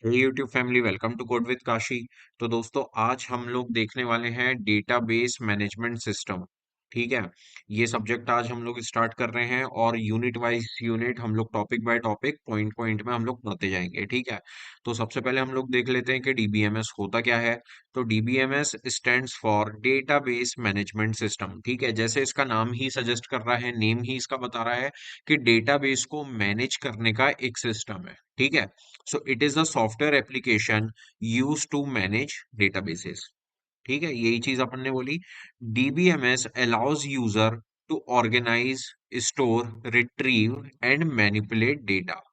Hey YouTube family, welcome to code with Kashi. तो दोस्तों, आज हम लोग देखने वाले हैं डेटाबेस मैनेजमेंट सिस्टम। ठीक है। ये सब्जेक्ट आज हम लोग स्टार्ट कर रहे हैं और यूनिट वाइज यूनिट हम लोग topic by topic point point में हम लोग पढ़ते जाएंगे। ठीक है। तो सबसे पहले हम लोग देख लेते हैं कि डीबीएमएस होता क्या है। तो DBMS stands for database management system. ठीक है, जैसे इसका नाम ही सजेस्ट कर रहा है, नेम ही इसका बता रहा है कि डेटाबेस को मैनेज करने का एक सिस्टम है। ठीक है। So it is a software application used to manage databases. ठीक है, यही चीज अपन ने बोली। DBMS allows user to organize, store, retrieve and manipulate data.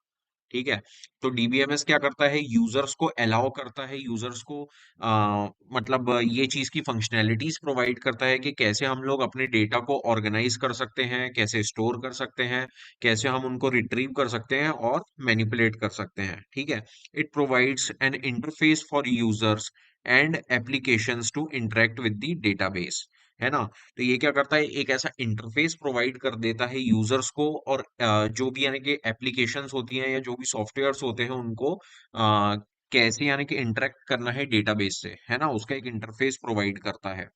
ठीक है। तो डीबीएमएस क्या करता है, यूजर्स को अलाउ करता है, यूजर्स को ये चीज की फंक्शनैलिटीज प्रोवाइड करता है कि कैसे हम लोग अपने डेटा को ऑर्गेनाइज कर सकते हैं, कैसे स्टोर कर सकते हैं, कैसे हम उनको रिट्रीव कर सकते हैं और मैनिपुलेट कर सकते हैं। ठीक है। It provides an interface for users and applications to interact with the database. है ना। तो ये क्या करता है, एक ऐसा इंटरफेस प्रोवाइड कर देता है यूजर्स को और जो भी यानी कि एप्लीकेशंस होती हैं या जो भी सॉफ्टवेयर्स होते हैं उनको कैसे यानी कि इंटरेक्ट करना है डेटाबेस से, है ना, उसका एक इंटरफेस प्रोवाइड करता है।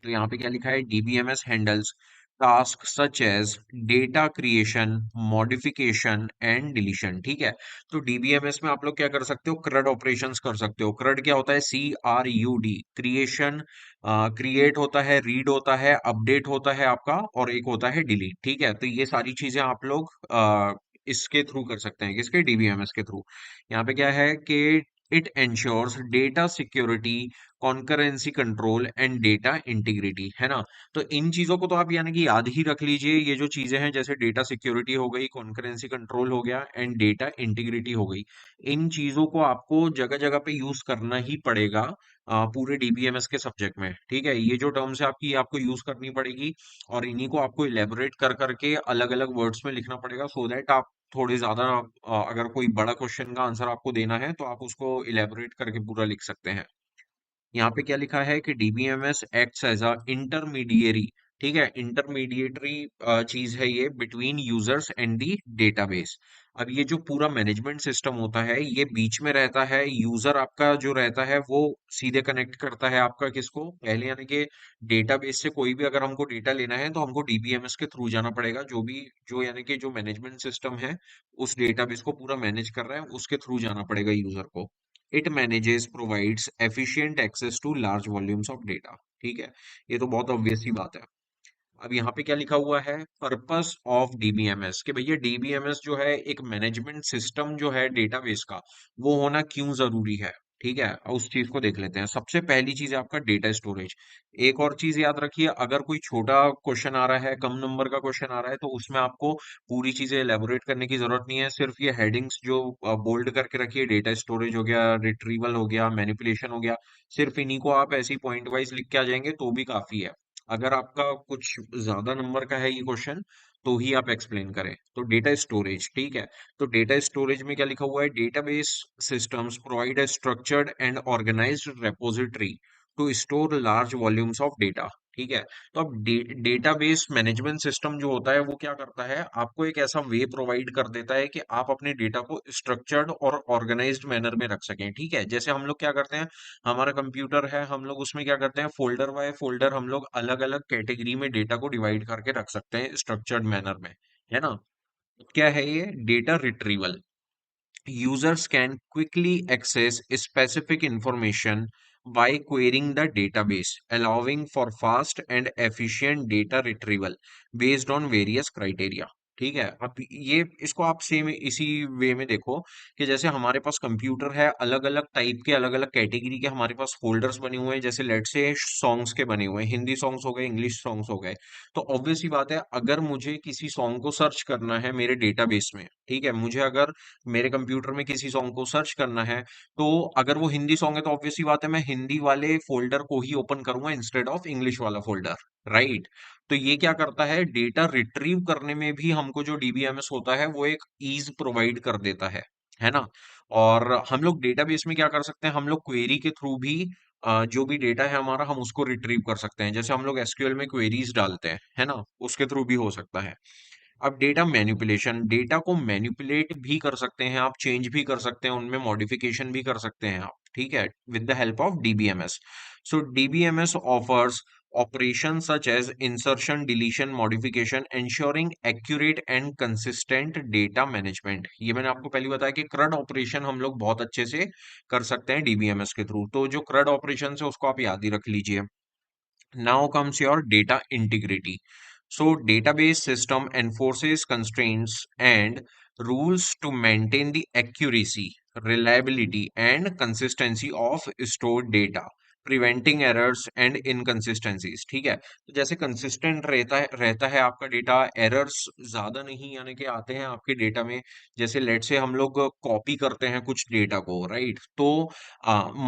तो यहाँ पे क्या लिखा है, DBMS handles task such as data creation, modification and deletion. ठीक है। तो डीबीएमएस में आप लोग क्या कर सकते हो, क्रड ऑपरेशंस कर सकते हो। क्रड क्या होता है, CRUD, क्रिएशन, क्रिएट होता है, रीड होता है, अपडेट होता है आपका, और एक होता है डिलीट। ठीक है। तो ये सारी चीजें आप लोग इसके थ्रू कर सकते हैं, किसके, डीबीएमएस के थ्रू। यहाँ पे क्या है कि it ensures data security, concurrency control and data integrity. है ना। तो इन चीजों को तो आप यानी कि याद ही रख लीजिए। ये जो चीजें हैं, जैसे डेटा सिक्योरिटी हो गई, कॉन्करेंसी कंट्रोल हो गया एंड डेटा इंटीग्रिटी हो गई, इन चीजों को आपको जगह जगह पे यूज करना ही पड़ेगा पूरे डीबीएमएस के सब्जेक्ट में। ठीक है। ये जो टर्म्स है आपकी, ये आपको यूज करनी पड़ेगी और इन्हीं को आपको इलेबोरेट कर करके अलग अलग वर्ड्स में लिखना पड़ेगा, सो दैट आप थोड़े ज्यादा अगर कोई बड़ा क्वेश्चन का आंसर आपको देना है तो आप उसको इलेबोरेट करके पूरा लिख सकते हैं। यहाँ पे क्या लिखा है कि DBMS acts as a intermediary. ठीक है, इंटरमीडिएटरी चीज है ये between users and the database. अब ये जो पूरा मैनेजमेंट सिस्टम होता है, ये बीच में रहता है। यूजर आपका जो रहता है वो सीधे कनेक्ट करता है आपका किसको, पहले यानी कि डेटाबेस से कोई भी अगर हमको डेटा लेना है तो हमको डीबीएमएस के थ्रू जाना पड़ेगा। जो भी जो यानी कि जो मैनेजमेंट सिस्टम है उस डेटाबेस को पूरा मैनेज कर रहा है, उसके थ्रू जाना पड़ेगा यूजर को। It manages, provides efficient access to large volumes of data. ठीक है। ये तो बहुत ऑब्वियस सी बात है। अब यहाँ पे क्या लिखा हुआ है, पर्पस ऑफ डीबीएमएस, कि भैया डीबीएमएस जो है एक मैनेजमेंट सिस्टम जो है डेटाबेस का, वो होना क्यों जरूरी है। ठीक है, उस चीज को देख लेते हैं। सबसे पहली चीज है आपका डेटा स्टोरेज। एक और चीज याद रखिए, अगर कोई छोटा क्वेश्चन आ रहा है, कम नंबर का क्वेश्चन आ रहा है, तो उसमें आपको पूरी चीजें एलेबोरेट करने की जरूरत नहीं है। सिर्फ ये हेडिंग्स जो बोल्ड करके रखिए, डेटा स्टोरेज हो गया, रिट्रीवल हो गया, मैनिपुलेशन हो गया, सिर्फ इन्हीं को आप ऐसे ही पॉइंट वाइज लिख के आ जाएंगे तो भी काफी है। अगर आपका कुछ ज्यादा नंबर का है ये क्वेश्चन, तो ही आप एक्सप्लेन करें। तो डेटा स्टोरेज, ठीक है। तो डेटा स्टोरेज में क्या लिखा हुआ है, database systems provide a structured and organised repository to store large volumes of data. ठीक है। तो अब डेटाबेस मैनेजमेंट सिस्टम जो होता है वो क्या करता है, आपको एक ऐसा वे प्रोवाइड कर देता है कि आप अपने डेटा को स्ट्रक्चर्ड और ऑर्गेनाइज्ड मैनर में रख सकें। ठीक है। जैसे हम लोग क्या करते हैं, हमारा कंप्यूटर है, हम लोग उसमें क्या करते हैं, फोल्डर बाय फोल्डर हम लोग अलग अलग कैटेगरी में डेटा को डिवाइड करके रख सकते हैं स्ट्रक्चर्ड मैनर में। है ना। क्या है ये, data retrieval. Users can quickly access specific information by querying the database, allowing for fast and efficient data retrieval based on various criteria। ठीक है। अब ये इसको आप सेम इसी वे में देखो कि जैसे हमारे पास कंप्यूटर है, अलग अलग टाइप के, अलग अलग कैटेगरी के हमारे पास फोल्डर्स बने हुए हैं। जैसे लेट से सॉन्ग्स के बने हुए हैं, हिंदी सॉन्ग्स हो गए, इंग्लिश सॉन्ग्स हो गए। तो ऑब्वियस सी बात है, अगर मुझे किसी सॉन्ग को सर्च करना है मेरे डेटाबेस में, ठीक है, मुझे अगर मेरे कंप्यूटर में किसी सॉन्ग को सर्च करना है, तो अगर वो हिंदी सॉन्ग है तो ऑब्वियस सी बात है मैं हिंदी वाले फोल्डर को ही ओपन करूंगा इंस्टेड ऑफ इंग्लिश वाला फोल्डर। राइट। तो ये क्या करता है, डेटा रिट्रीव करने में भी हमको जो डीबीएमएस होता है वो एक ईज प्रोवाइड कर देता है ना। और हम लोग डेटाबेस में क्या कर सकते हैं, हम लोग क्वेरी के थ्रू भी जो भी डेटा है हमारा, हम उसको रिट्रीव कर सकते हैं। जैसे हम लोग एसक्यूएल में क्वेरीज डालते हैं, है ना, उसके थ्रू भी हो सकता है। अब डेटा मैनिपुलेशन, डेटा को मैनिपुलेट भी कर सकते हैं आप, चेंज भी कर सकते हैं, उनमें मॉडिफिकेशन भी कर सकते हैं आप, ठीक है, with the help of DBMS. So DBMS offers operations such as insertion, deletion, modification, ensuring accurate and consistent data management। ये मैंने आपको पहले बताया कि CRUD ऑपरेशन हम लोग बहुत अच्छे से कर सकते हैं डीबीएमएस के थ्रू। तो जो CRUD ऑपरेशन है उसको आप याद ही रख लीजिए। Now comes your data integrity. So, database system enforces constraints and rules to maintain the accuracy, reliability, and consistency of stored data, preventing errors and inconsistencies। ठीक है, तो जैसे कंसिस्टेंट रहता है आपका डेटा, एरर्स ज्यादा नहीं यानी कि आते हैं आपके डेटा में। जैसे लेट से हम लोग कॉपी करते हैं कुछ डेटा को, राइट, तो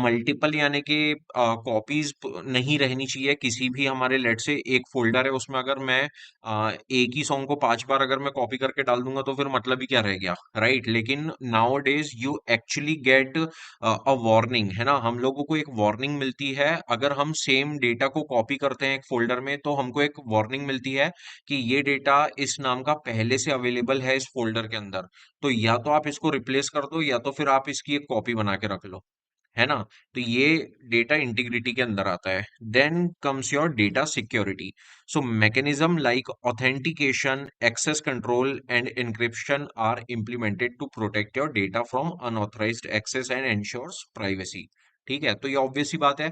मल्टीपल यानी कि कॉपीज नहीं रहनी चाहिए किसी भी हमारे, लेट से एक फोल्डर है उसमें अगर मैं एक ही सॉन्ग को 5 बार अगर मैं कॉपी करके डाल दूंगा तो फिर मतलब ही क्या रह गया, राइट। लेकिन now days you actually get a warning, है ना, हम लोगों को एक वार्निंग मिलती है अगर हम सेम डेटा को कॉपी करते हैं एक फोल्डर में, तो हमको एक वार्निंग मिलती है कि ये डेटा इस नाम का पहले से अवेलेबल है इस फोल्डर के अंदर, तो या तो आप इसको रिप्लेस कर दो या तो फिर आप इसकी एक कॉपी बना के रख लो, है ना। तो ये डेटा इंटीग्रिटी के अंदर आता है। Then comes your data security. So mechanism like authentication, access control and encryption are implemented to protect your data from unauthorised access and ensures privacy. ठीक है, तो ये ऑब्वियस सी बात है।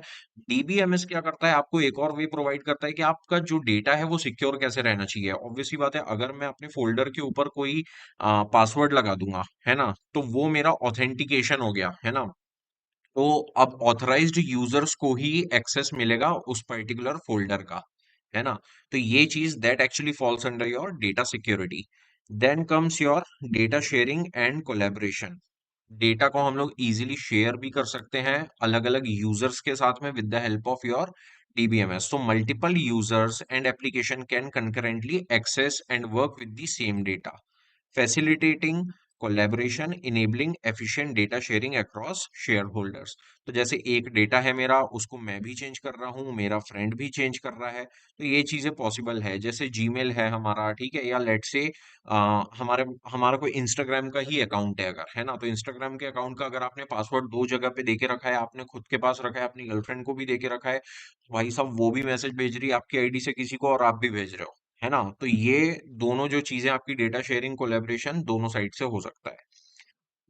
डीबीएमएस क्या करता है, आपको एक और वे प्रोवाइड करता है कि आपका जो डेटा है वो सिक्योर कैसे रहना चाहिए। ऑब्वियस सी बात है, अगर मैं अपने फोल्डर के ऊपर कोई पासवर्ड लगा दूंगा, है ना, तो वो मेरा ऑथेंटिकेशन हो गया, है ना। तो अब ऑथराइज्ड यूजर्स को ही एक्सेस मिलेगा उस पर्टिकुलर फोल्डर का, है ना। तो ये चीज that actually falls under your data security. Then comes your data sharing and collaboration. Data को हम लोग इजीली शेयर भी कर सकते हैं अलग अलग यूजर्स के साथ में with the help of your DBMS. So multiple users and application can concurrently access and work with the same data, facilitating collaboration, enabling efficient data sharing across shareholders। तो जैसे एक डेटा है मेरा, उसको मैं भी चेंज कर रहा हूँ, मेरा फ्रेंड भी चेंज कर रहा है, तो ये चीजें पॉसिबल है। जैसे जीमेल है हमारा, ठीक है, या लेट से हमारे हमारा कोई इंस्टाग्राम का ही अकाउंट है अगर, है ना, तो इंस्टाग्राम के अकाउंट का अगर आपने पासवर्ड दो जगह पे देके रखा है, आपने खुद के पास रखा है, अपनी गर्लफ्रेंड को भी देके रखा है, भाई साहब वो भी मैसेज भेज रही है आपकी आईडी से किसी को और आप भी भेज रहे हो, है ना। तो ये दोनों जो चीजें आपकी डेटा शेयरिंग कोलैबोरेशन दोनों साइड से हो सकता है।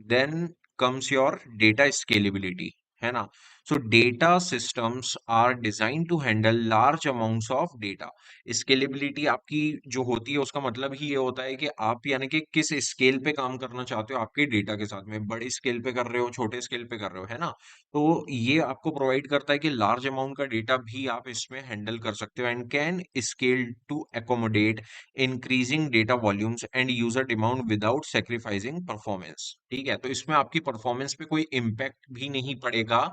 Then comes your data scalability, है ना। So data systems are design to handle large amounts of data. Scalability आपकी जो होती है उसका मतलब ही ये होता है कि आप यानी कि किस स्केल पे काम करना चाहते हो आपके डेटा के साथ में, बड़े स्केल पे कर रहे हो, छोटे स्केल पे कर रहे हो, है ना। तो ये आपको प्रोवाइड करता है कि लार्ज अमाउंट का डेटा भी आप इसमें हैंडल कर सकते हो and can scale to accommodate increasing data volumes and user demand without sacrificing performance. ठीक है, तो इसमें आपकी परफॉर्मेंस पे कोई इम्पैक्ट भी नहीं पड़ेगा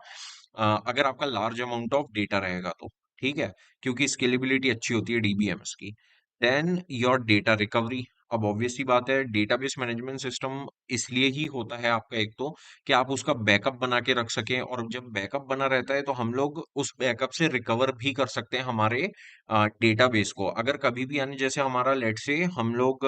अगर आपका लार्ज अमाउंट ऑफ डेटा रहेगा तो, ठीक है, क्योंकि स्केलेबिलिटी अच्छी होती है डीबीएमएस की। Then your data recovery. अब ऑब्वियस सी बात है, डेटाबेस मैनेजमेंट सिस्टम इसलिए ही होता है आपका, एक तो कि आप उसका बैकअप बना के रख सकें, और जब बैकअप बना रहता है तो हम लोग उस बैकअप से रिकवर भी कर सकते हैं हमारे डेटाबेस को। अगर कभी भी यानी जैसे हमारा लेट से हम लोग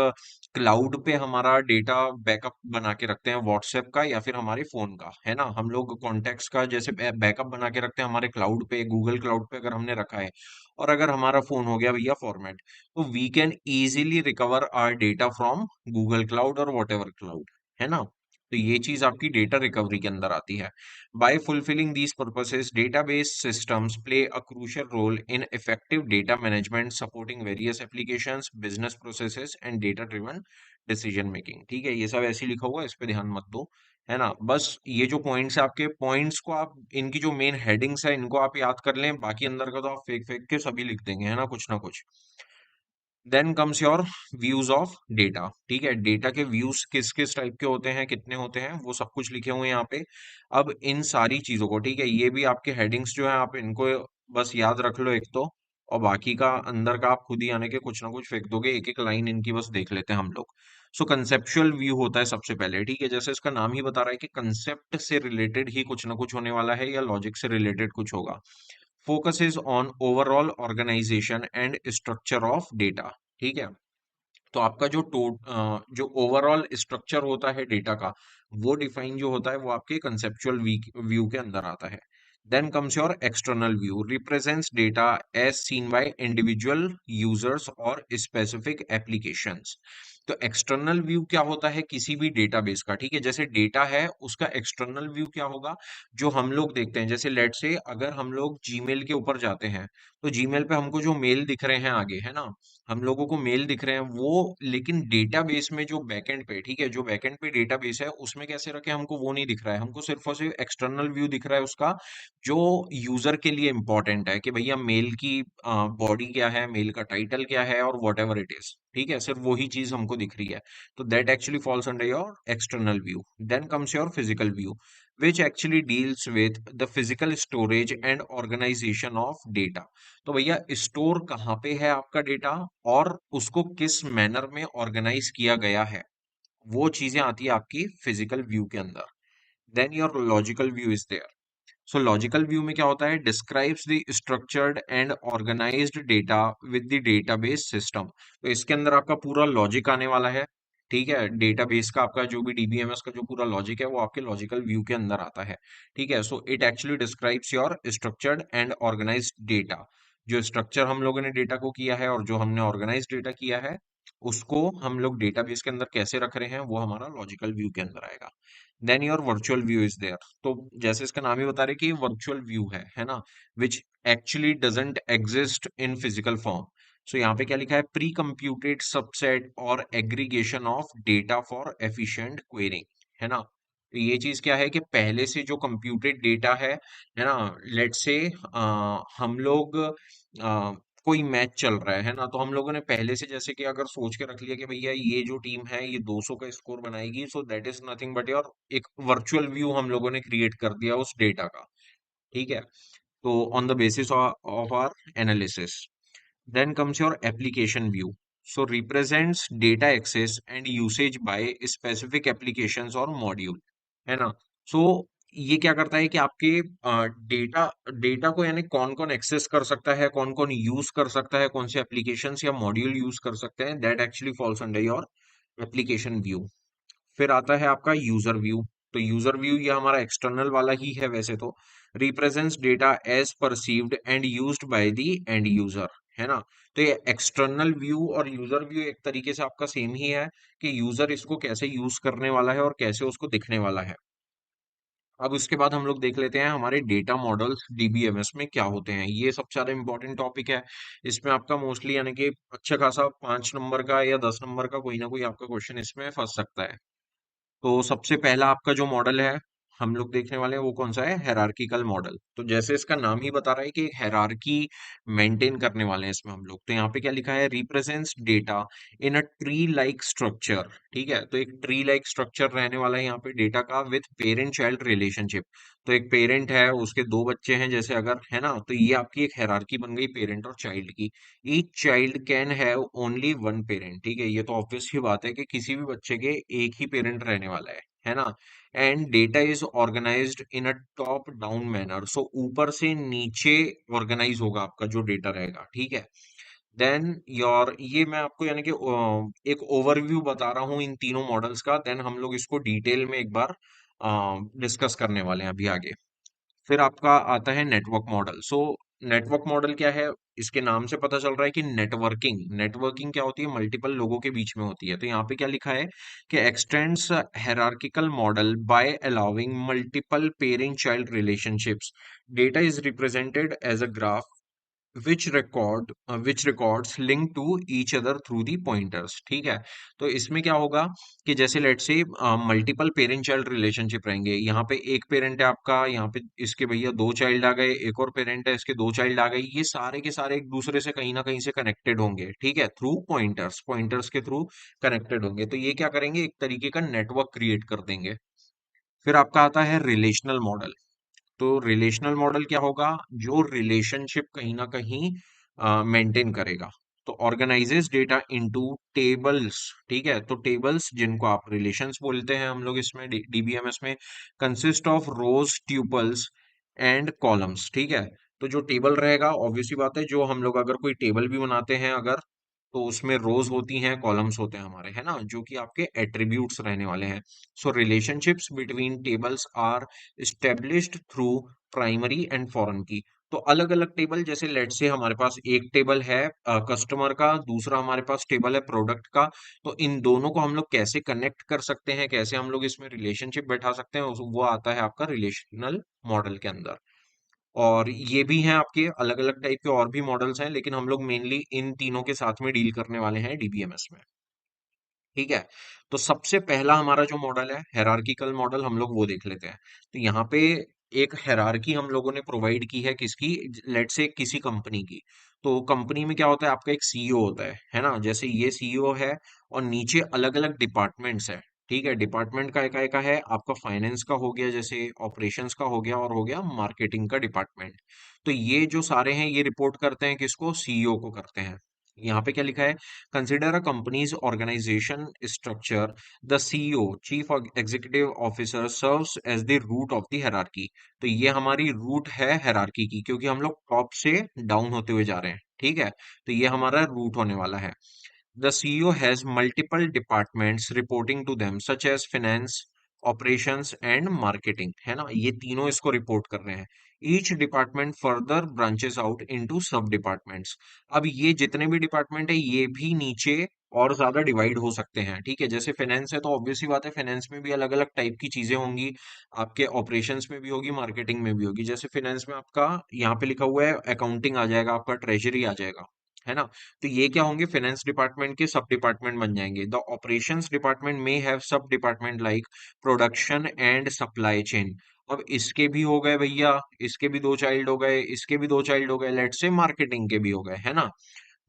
क्लाउड पे हमारा डेटा बैकअप बना के रखते हैं, व्हाट्सएप का या फिर हमारे फोन का, है ना, हम लोग कॉन्टेक्ट्स का जैसे बैकअप बना के रखते हैं हमारे क्लाउड पे, गूगल क्लाउड पे अगर हमने रखा है, और अगर हमारा फोन हो गया भैया फॉर्मेट, तो we can easily recover our data from Google cloud और वॉट एवर क्लाउड, है ना। तो ये चीज आपकी डेटा रिकवरी के अंदर आती है। By fulfilling these purposes, database systems play a crucial role in effective data management, supporting various applications, business processes, and data-driven decision making। ठीक है, ये सब ऐसे ही लिखा हुआ है, इस पे ध्यान मत दो, है ना। बस ये जो पॉइंट्स है आपके, पॉइंट्स को आप, इनकी जो मेन हेडिंग्स है इनको आप याद कर लें, बाकी अंदर का तो आप फेंक फेंक के सभी लिख देंगे, है ना, कुछ ना कुछ। Then comes your views of data. ठीक है, डेटा के व्यूज किस किस टाइप के होते हैं, कितने होते हैं, वो सब कुछ लिखे हुए हैं यहाँ पे। अब इन सारी चीजों को, ठीक है, ये भी आपके हेडिंग्स जो है आप इनको बस याद रख लो एक तो, और बाकी का अंदर का आप खुद ही आने के कुछ ना कुछ फेंक दोगे, एक एक लाइन इनकी बस देख लेते हैं हम लोग। सो कंसेप्चुअल व्यू होता है सबसे पहले, ठीक है, जैसे इसका नाम ही बता रहा है कि कंसेप्ट से रिलेटेड ही कुछ ना कुछ होने वाला है या लॉजिक से रिलेटेड कुछ होगा। Focuses on overall organization and structure of data। ठीक है, तो आपका जो ओवरऑल स्ट्रक्चर होता है डेटा का, वो डिफाइन जो होता है वो आपके कंसेप्चुअल व्यू के अंदर आता है। Then comes your external view, represents data as seen by individual users और स्पेसिफिक एप्लीकेशंस। तो एक्सटर्नल व्यू क्या होता है किसी भी डेटाबेस का, ठीक है, जैसे डेटा है उसका एक्सटर्नल व्यू क्या होगा, जो हम लोग देखते हैं। जैसे लेट से अगर हम लोग जीमेल के ऊपर जाते हैं, तो जीमेल पे हमको जो मेल दिख रहे हैं आगे, है ना, हम लोगों को मेल दिख रहे हैं वो, लेकिन डेटाबेस में जो बैकएंड पे, ठीक है, जो बैकएंड पे डेटाबेस है उसमें कैसे रखे हमको वो नहीं दिख रहा है, हमको सिर्फ और सिर्फ एक्सटर्नल व्यू दिख रहा है उसका, जो यूजर के लिए इंपॉर्टेंट है कि भैया मेल की बॉडी क्या है, मेल का टाइटल क्या है और वॉट एवर इट इज, ठीक है, सिर्फ वही चीज हमको दिख रही है। तो that actually falls under your external view. Then comes your physical view, which actually deals with the physical storage and organization of data। तो भैया स्टोर कहाँ पे है आपका डेटा और उसको किस मैनर में ऑर्गेनाइज किया गया है, वो चीजें आती है आपकी फिजिकल व्यू के अंदर। Then your logical view is there. So logical view में क्या होता है, describes the structured and organised data with the database system. तो इसके अंदर आपका पूरा लॉजिक आने वाला है, ठीक है, डेटाबेस का आपका जो भी डीबीएमएस का जो पूरा लॉजिक है वो आपके लॉजिकल व्यू के अंदर आता है, ठीक है। So it actually describes your structured and organised data. जो स्ट्रक्चर हम लोगों ने डेटा को किया है और जो हमने ऑर्गेनाइज डेटा किया है उसको हम लोग डेटाबेस के अंदर कैसे रख रहे हैं वो हमारा लॉजिकल व्यू के अंदर आएगा। Then your virtual view is there. तो जैसे इसका नाम ही बता रहे कि ये वर्चुअल व्यू है ना, which actually doesn't exist in physical form. So यहाँ पे क्या लिखा है, प्री कंप्यूटेड सबसेट और aggregation of data for efficient querying, है ना। तो ये चीज क्या है कि पहले से जो कंप्यूटेड डेटा है ना, लेट से हम लोग कोई मैच चल रहा है ना, तो हम लोगों ने पहले से जैसे कि अगर सोच के रख लिया कि भैया ये जो टीम है ये 200 का स्कोर बनाएगी, so that is nothing but your एक वर्चुअल व्यू हम लोगों ने क्रिएट कर दिया उस डेटा का, ठीक है। तो on the basis of our analysis, then comes your application view. So represents data access and usage by specific applications or module, है ना। सो ये क्या करता है कि आपके डेटा डेटा को यानी कौन कौन एक्सेस कर सकता है, कौन कौन यूज कर सकता है, कौन से एप्लीकेशंस या मॉड्यूल यूज कर सकते हैं, that actually falls under your application view. फिर आता है आपका यूजर व्यू। तो यूजर व्यू ये हमारा एक्सटर्नल वाला ही है वैसे तो, represents data as perceived and used by the end user, है ना। तो ये एक्सटर्नल व्यू और यूजर व्यू एक तरीके से आपका सेम ही है कि यूजर इसको कैसे यूज करने वाला है और कैसे उसको दिखने वाला है। अब उसके बाद हम लोग देख लेते हैं हमारे डेटा मॉडल्स डीबीएमएस में क्या होते हैं। ये सबसे ज्यादा इंपॉर्टेंट टॉपिक है। इसमें आपका मोस्टली यानी कि अच्छा खासा 5 नंबर का या 10 नंबर का कोई ना कोई आपका क्वेश्चन इसमें फंस सकता है। तो सबसे पहला आपका जो मॉडल है हम लोग देखने वाले हैं वो कौन सा है, हेरार्किकल मॉडल। तो जैसे इसका नाम ही बता रहा है कि एक हेरारकी मेंटेन करने वाले हैं इसमें हम लोग। तो यहाँ पे क्या लिखा है, represents data in a tree like structure, ठीक है। तो एक ट्री लाइक स्ट्रक्चर रहने वाला है यहाँ पे डेटा का विथ पेरेंट चाइल्ड रिलेशनशिप। तो एक पेरेंट है उसके दो बच्चे हैं जैसे अगर, है ना, तो ये आपकी एक हेरारकी बन गई पेरेंट और चाइल्ड की। Each child can have only one parent, ठीक है, ये तो ऑब्वियस ही बात है कि किसी भी बच्चे के एक ही पेरेंट रहने वाला है ना। And data is organized in a top down manner. So ऊपर से नीचे ऑर्गेनाइज होगा आपका जो डेटा रहेगा, ठीक है। देन योर ये मैं आपको यानी कि एक ओवरव्यू बता रहा हूँ इन तीनों मॉडल्स का, देन हम लोग इसको डिटेल में एक बार डिस्कस करने वाले हैं अभी आगे। फिर आपका आता है network model. So network model क्या है, इसके नाम से पता चल रहा है कि नेटवर्किंग, नेटवर्किंग क्या होती है, मल्टीपल लोगों के बीच में होती है। तो यहाँ पे क्या लिखा है कि extends hierarchical model by allowing multiple parent child relationships. Data is represented as a graph which records link to each other through the pointers, ठीक है। तो इसमें क्या होगा कि जैसे लेट से मल्टीपल पेरेंट चाइल्ड रिलेशनशिप रहेंगे, यहाँ पे एक पेरेंट है आपका, यहाँ पे इसके भैया दो चाइल्ड आ गए, एक और पेरेंट है इसके दो चाइल्ड आ गए, ये सारे के सारे एक दूसरे से कहीं ना कहीं से कनेक्टेड होंगे, ठीक है, थ्रू पॉइंटर्स, पॉइंटर्स के थ्रू कनेक्टेड होंगे। तो ये क्या करेंगे, एक तरीके का नेटवर्क क्रिएट कर देंगे। फिर आपका आता है रिलेशनल मॉडल। तो रिलेशनल मॉडल क्या होगा, जो रिलेशनशिप कहीं ना कहीं मेंटेन करेगा। तो ऑर्गेनाइजेस डेटा इनटू टेबल्स, ठीक है। तो टेबल्स जिनको आप रिलेशंस बोलते हैं हम लोग इसमें डीबीएमएस में, consist of rose tuples and columns, ठीक है। तो जो टेबल रहेगा ऑब्वियसली बात है, जो हम लोग अगर कोई टेबल भी बनाते हैं अगर, तो उसमें रोज होती हैं, कॉलम्स होते हैं हमारे, है ना, जो कि आपके एट्रीब्यूट्स रहने वाले हैं। So relationships between tables are established through primary and foreign key. तो अलग अलग टेबल, जैसे लेट से हमारे पास एक टेबल है कस्टमर का, दूसरा हमारे पास टेबल है प्रोडक्ट का। तो इन दोनों को हम लोग कैसे कनेक्ट कर सकते हैं, कैसे हम लोग इसमें रिलेशनशिप बैठा सकते हैं, वो आता है आपका रिलेशनल मॉडल के अंदर। और ये भी हैं आपके अलग अलग टाइप के और भी मॉडल्स हैं, लेकिन हम लोग मेनली इन तीनों के साथ में डील करने वाले हैं डीबीएमएस में। ठीक है। तो सबसे पहला हमारा जो मॉडल है हेरारकिकल मॉडल, हम लोग वो देख लेते हैं। तो यहाँ पे एक हेरारकी हम लोगों ने प्रोवाइड की है, किसकी, लेट से किसी कंपनी की। तो कंपनी में क्या होता है, आपका एक सीईओ होता है ना, जैसे ये सीईओ है, और नीचे अलग अलग डिपार्टमेंट्स है। ठीक है, डिपार्टमेंट का एका है, आपका फाइनेंस का हो गया, जैसे ऑपरेशंस का हो गया, और हो गया मार्केटिंग का डिपार्टमेंट। तो ये जो सारे हैं ये रिपोर्ट करते हैं किसको, सीईओ को करते हैं। यहाँ पे क्या लिखा है, consider a company's organisation structure, the CEO chief executive officer serves as the root of the hierarchy. तो ये हमारी रूट है हायरार्की की, क्योंकि हम लोग टॉप से डाउन होते हुए जा रहे हैं। ठीक है, तो ये हमारा रूट होने वाला है। The CEO has multiple departments reporting to them, such as finance, operations and marketing, है ना, ये तीनों इसको रिपोर्ट कर रहे हैं। Each department further branches out into sub departments। अब ये जितने भी डिपार्टमेंट है ये भी नीचे और ज्यादा डिवाइड हो सकते हैं। ठीक है, जैसे फाइनेंस है तो ऑब्वियस सी बात है, फाइनेंस में भी अलग अलग टाइप की चीजें होंगी, आपके ऑपरेशंस में भी होगी, मार्केटिंग में भी होगी। जैसे फाइनेंस में आपका यहाँ पे लिखा हुआ है अकाउंटिंग आ जाएगा, आपका ट्रेजरी आ जाएगा, है ना। तो ये क्या होंगे, फाइनेंस डिपार्टमेंट के सब डिपार्टमेंट बन जाएंगे। द ऑपरेशंस डिपार्टमेंट में हैव सब department like production and supply chain. अब इसके भी हो गए भैया, इसके भी दो चाइल्ड हो गए, इसके भी दो चाइल्ड हो गए, लेट से मार्केटिंग के भी हो गए, है ना।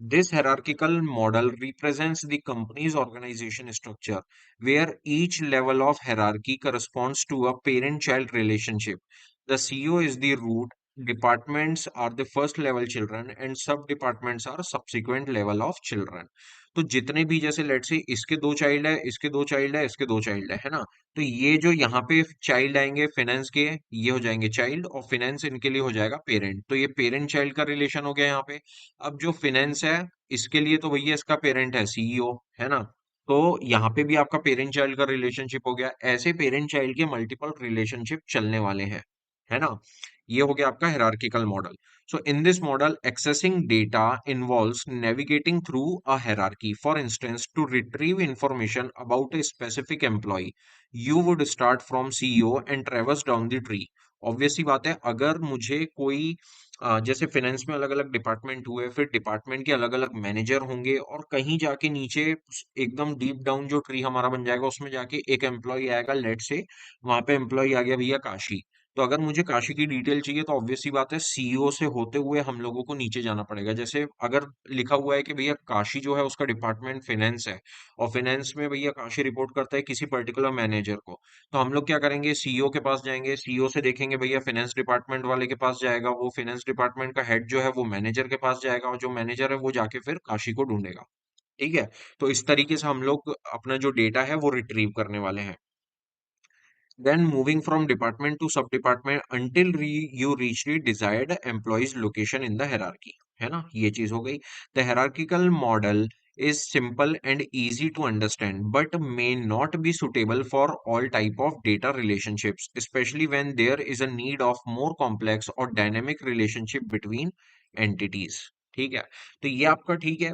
This hierarchical model represents the company's organization structure, where each level of hierarchy corresponds to a parent-child relationship. The CEO is the root, departments are the first level children, and sub-departments are subsequent level of children. तो जितने भी, जैसे let से इसके दो child है, इसके दो चाइल्ड है, इसके दो चाइल्ड है ना। तो ये जो यहाँ पे चाइल्ड आएंगे फाइनेंस के, ये हो जाएंगे चाइल्ड, और फाइनेंस इनके लिए हो जाएगा पेरेंट। तो ये पेरेंट चाइल्ड का रिलेशन हो गया यहाँ पे। अब जो फाइनेंस है, इसके लिए तो भैया इसका पेरेंट है सीईओ, है ना। तो यहाँ पे भी आपका पेरेंट चाइल्ड का रिलेशनशिप हो गया। ऐसे पेरेंट चाइल्ड के मल्टीपल रिलेशनशिप चलने वाले हैं, है ना। ये हो गया आपका hierarchical model. So in this model, accessing data involves navigating through a hierarchy. For instance, to retrieve information about a specific employee, you would start from CEO and traverse down the tree. Obvious सी बात है, अगर मुझे कोई जैसे finance में अलग अलग department हुए, फिर डिपार्टमेंट के अलग अलग मैनेजर होंगे, और कहीं जाके नीचे एकदम डीप डाउन जो ट्री हमारा बन जाएगा, उसमें जाके एक एम्प्लॉय आएगा, लेट से वहां पे एम्प्लॉय आ गया भैया काशी। तो अगर मुझे काशी की डिटेल चाहिए तो ऑब्वियस सी बात है, सीईओ से होते हुए हम लोगों को नीचे जाना पड़ेगा। जैसे अगर लिखा हुआ है कि भैया काशी जो है उसका डिपार्टमेंट फाइनेंस है, और फाइनेंस में भैया काशी रिपोर्ट करता है किसी पर्टिकुलर मैनेजर को, तो हम लोग क्या करेंगे, सीईओ के पास जाएंगे, सीईओ से देखेंगे भैया फाइनेंस डिपार्टमेंट वाले के पास जाएगा, वो फाइनेंस डिपार्टमेंट का हेड जो है वो मैनेजर के पास जाएगा, और जो मैनेजर है वो जाके फिर काशी को ढूंढेगा। ठीक है, तो इस तरीके से हम लोग अपना जो डेटा है वो रिट्रीव करने वाले हैं। Then moving from department to sub-department until you reach the desired employee's location in the hierarchy, है ना, ये चीज हो गई। The hierarchical model is simple and easy to understand, but may not be suitable for all type of data relationships, especially when there is a need of more complex or dynamic relationship between entities। ठीक है, तो ये आपका ठीक है,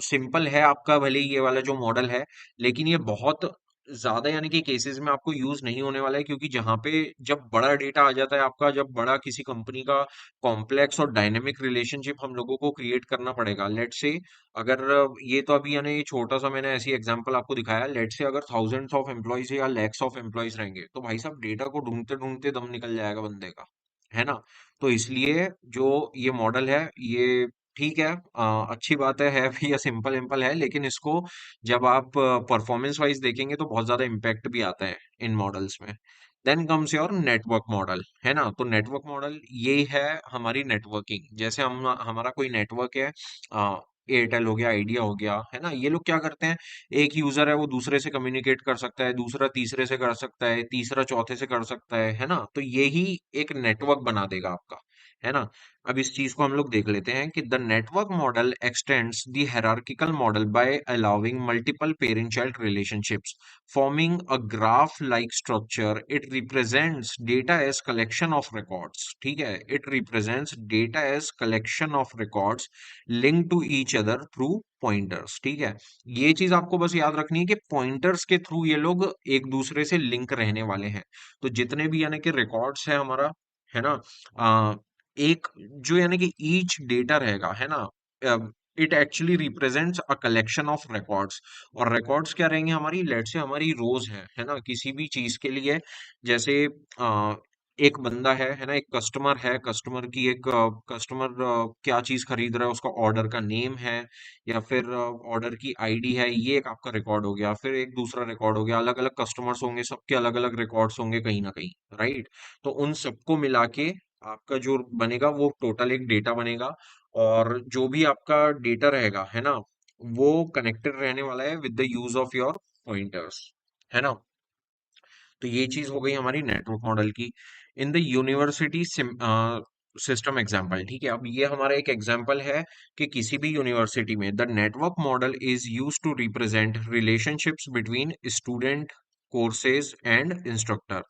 simple है आपका भले ही ये वाला जो मॉडल है, लेकिन ये बहुत ज्यादा यानी कि केसेस में आपको यूज नहीं होने वाला है, क्योंकि जहां पे जब बड़ा डेटा आ जाता है आपका, जब बड़ा किसी कंपनी का कॉम्प्लेक्स और डायनेमिक रिलेशनशिप हम लोगों को क्रिएट करना पड़ेगा। लेट से अगर ये तो अभी यानी छोटा सा मैंने ऐसी एग्जांपल आपको दिखाया, लेट से अगर थाउजेंड्स ऑफ एम्प्लॉयज या लैक्स ऑफ एम्प्लॉयज रहेंगे, तो भाई साहब डेटा को ढूंढते ढूंढते दम निकल जाएगा बंदे का, है ना। तो इसलिए जो ये मॉडल है ये ठीक है, अच्छी बात है भी, या सिंपल सिंपल है, लेकिन इसको जब आप परफॉर्मेंस वाइज देखेंगे तो बहुत ज्यादा इम्पैक्ट भी आता है इन मॉडल्स में। Then comes your network model, है ना। तो नेटवर्क मॉडल ये है हमारी नेटवर्किंग। जैसे हम हमारा कोई नेटवर्क है, एयरटेल हो गया, आइडिया हो गया, है ना, ये लोग क्या करते हैं, एक यूजर है वो दूसरे से कम्युनिकेट कर सकता है, दूसरा तीसरे से कर सकता है, तीसरा चौथे से कर सकता है ना। तो यही एक नेटवर्क बना देगा आपका, है ना। अब इस चीज को हम लोग देख लेते हैं कि the network model extends the hierarchical model by allowing multiple parent child relationships forming a graph like structure. It represents data as collection of records, ठीक है, it represents data as collection of records link to each other through pointers, ठीक है। ये चीज आपको बस याद रखनी है कि पॉइंटर्स के थ्रू ये लोग एक दूसरे से लिंक रहने वाले हैं। तो जितने भी यानी कि रिकॉर्ड्स है हमारा, है ना, एक जो यानी कि ईच डेटा रहेगा, है ना, it actually represents a collection of records. और रिकॉर्ड्स क्या रहेंगे हमारी, लेट से हमारी रोज है ना, किसी भी चीज के लिए। जैसे एक बंदा है ना, एक कस्टमर है, कस्टमर की एक कस्टमर क्या चीज खरीद रहा है, उसका ऑर्डर का नेम है या फिर ऑर्डर की आईडी है, ये एक आपका रिकॉर्ड हो गया। फिर एक दूसरा रिकॉर्ड हो गया, अलग अलग कस्टमर्स होंगे, सबके अलग अलग रिकॉर्ड्स होंगे कहीं ना कहीं, राइट। तो उन सबको मिला के आपका जो बनेगा वो टोटल एक डेटा बनेगा। और जो भी आपका डेटा रहेगा, है ना, वो कनेक्टेड रहने वाला है with the use of your pointers, है ना। तो ये चीज हो गई हमारी नेटवर्क मॉडल की। In the university system example, ठीक है, अब ये हमारा एक एग्जाम्पल है कि किसी भी यूनिवर्सिटी में the network model is use to represent relationships between student, courses and instructor,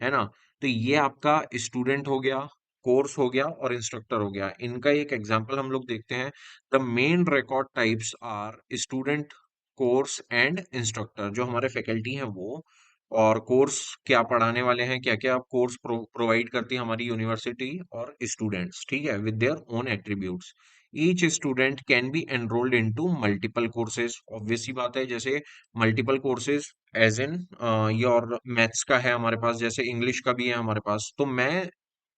है ना। तो ये आपका स्टूडेंट हो गया, कोर्स हो गया और इंस्ट्रक्टर हो गया। इनका एक एग्जाम्पल हम लोग देखते हैं। The main record types are student, course and instructor. जो हमारे फैकल्टी हैं वो, और कोर्स क्या पढ़ाने वाले हैं, क्या क्या कोर्स प्रोवाइड करती है हमारी यूनिवर्सिटी, और स्टूडेंट्स, ठीक है, with their own attributes. Each student can be enrolled into multiple courses. Obvious सी बात है, जैसे मल्टीपल कोर्सेज एज इन, ये और मैथ्स का है हमारे पास, जैसे इंग्लिश का भी है हमारे पास। तो मैं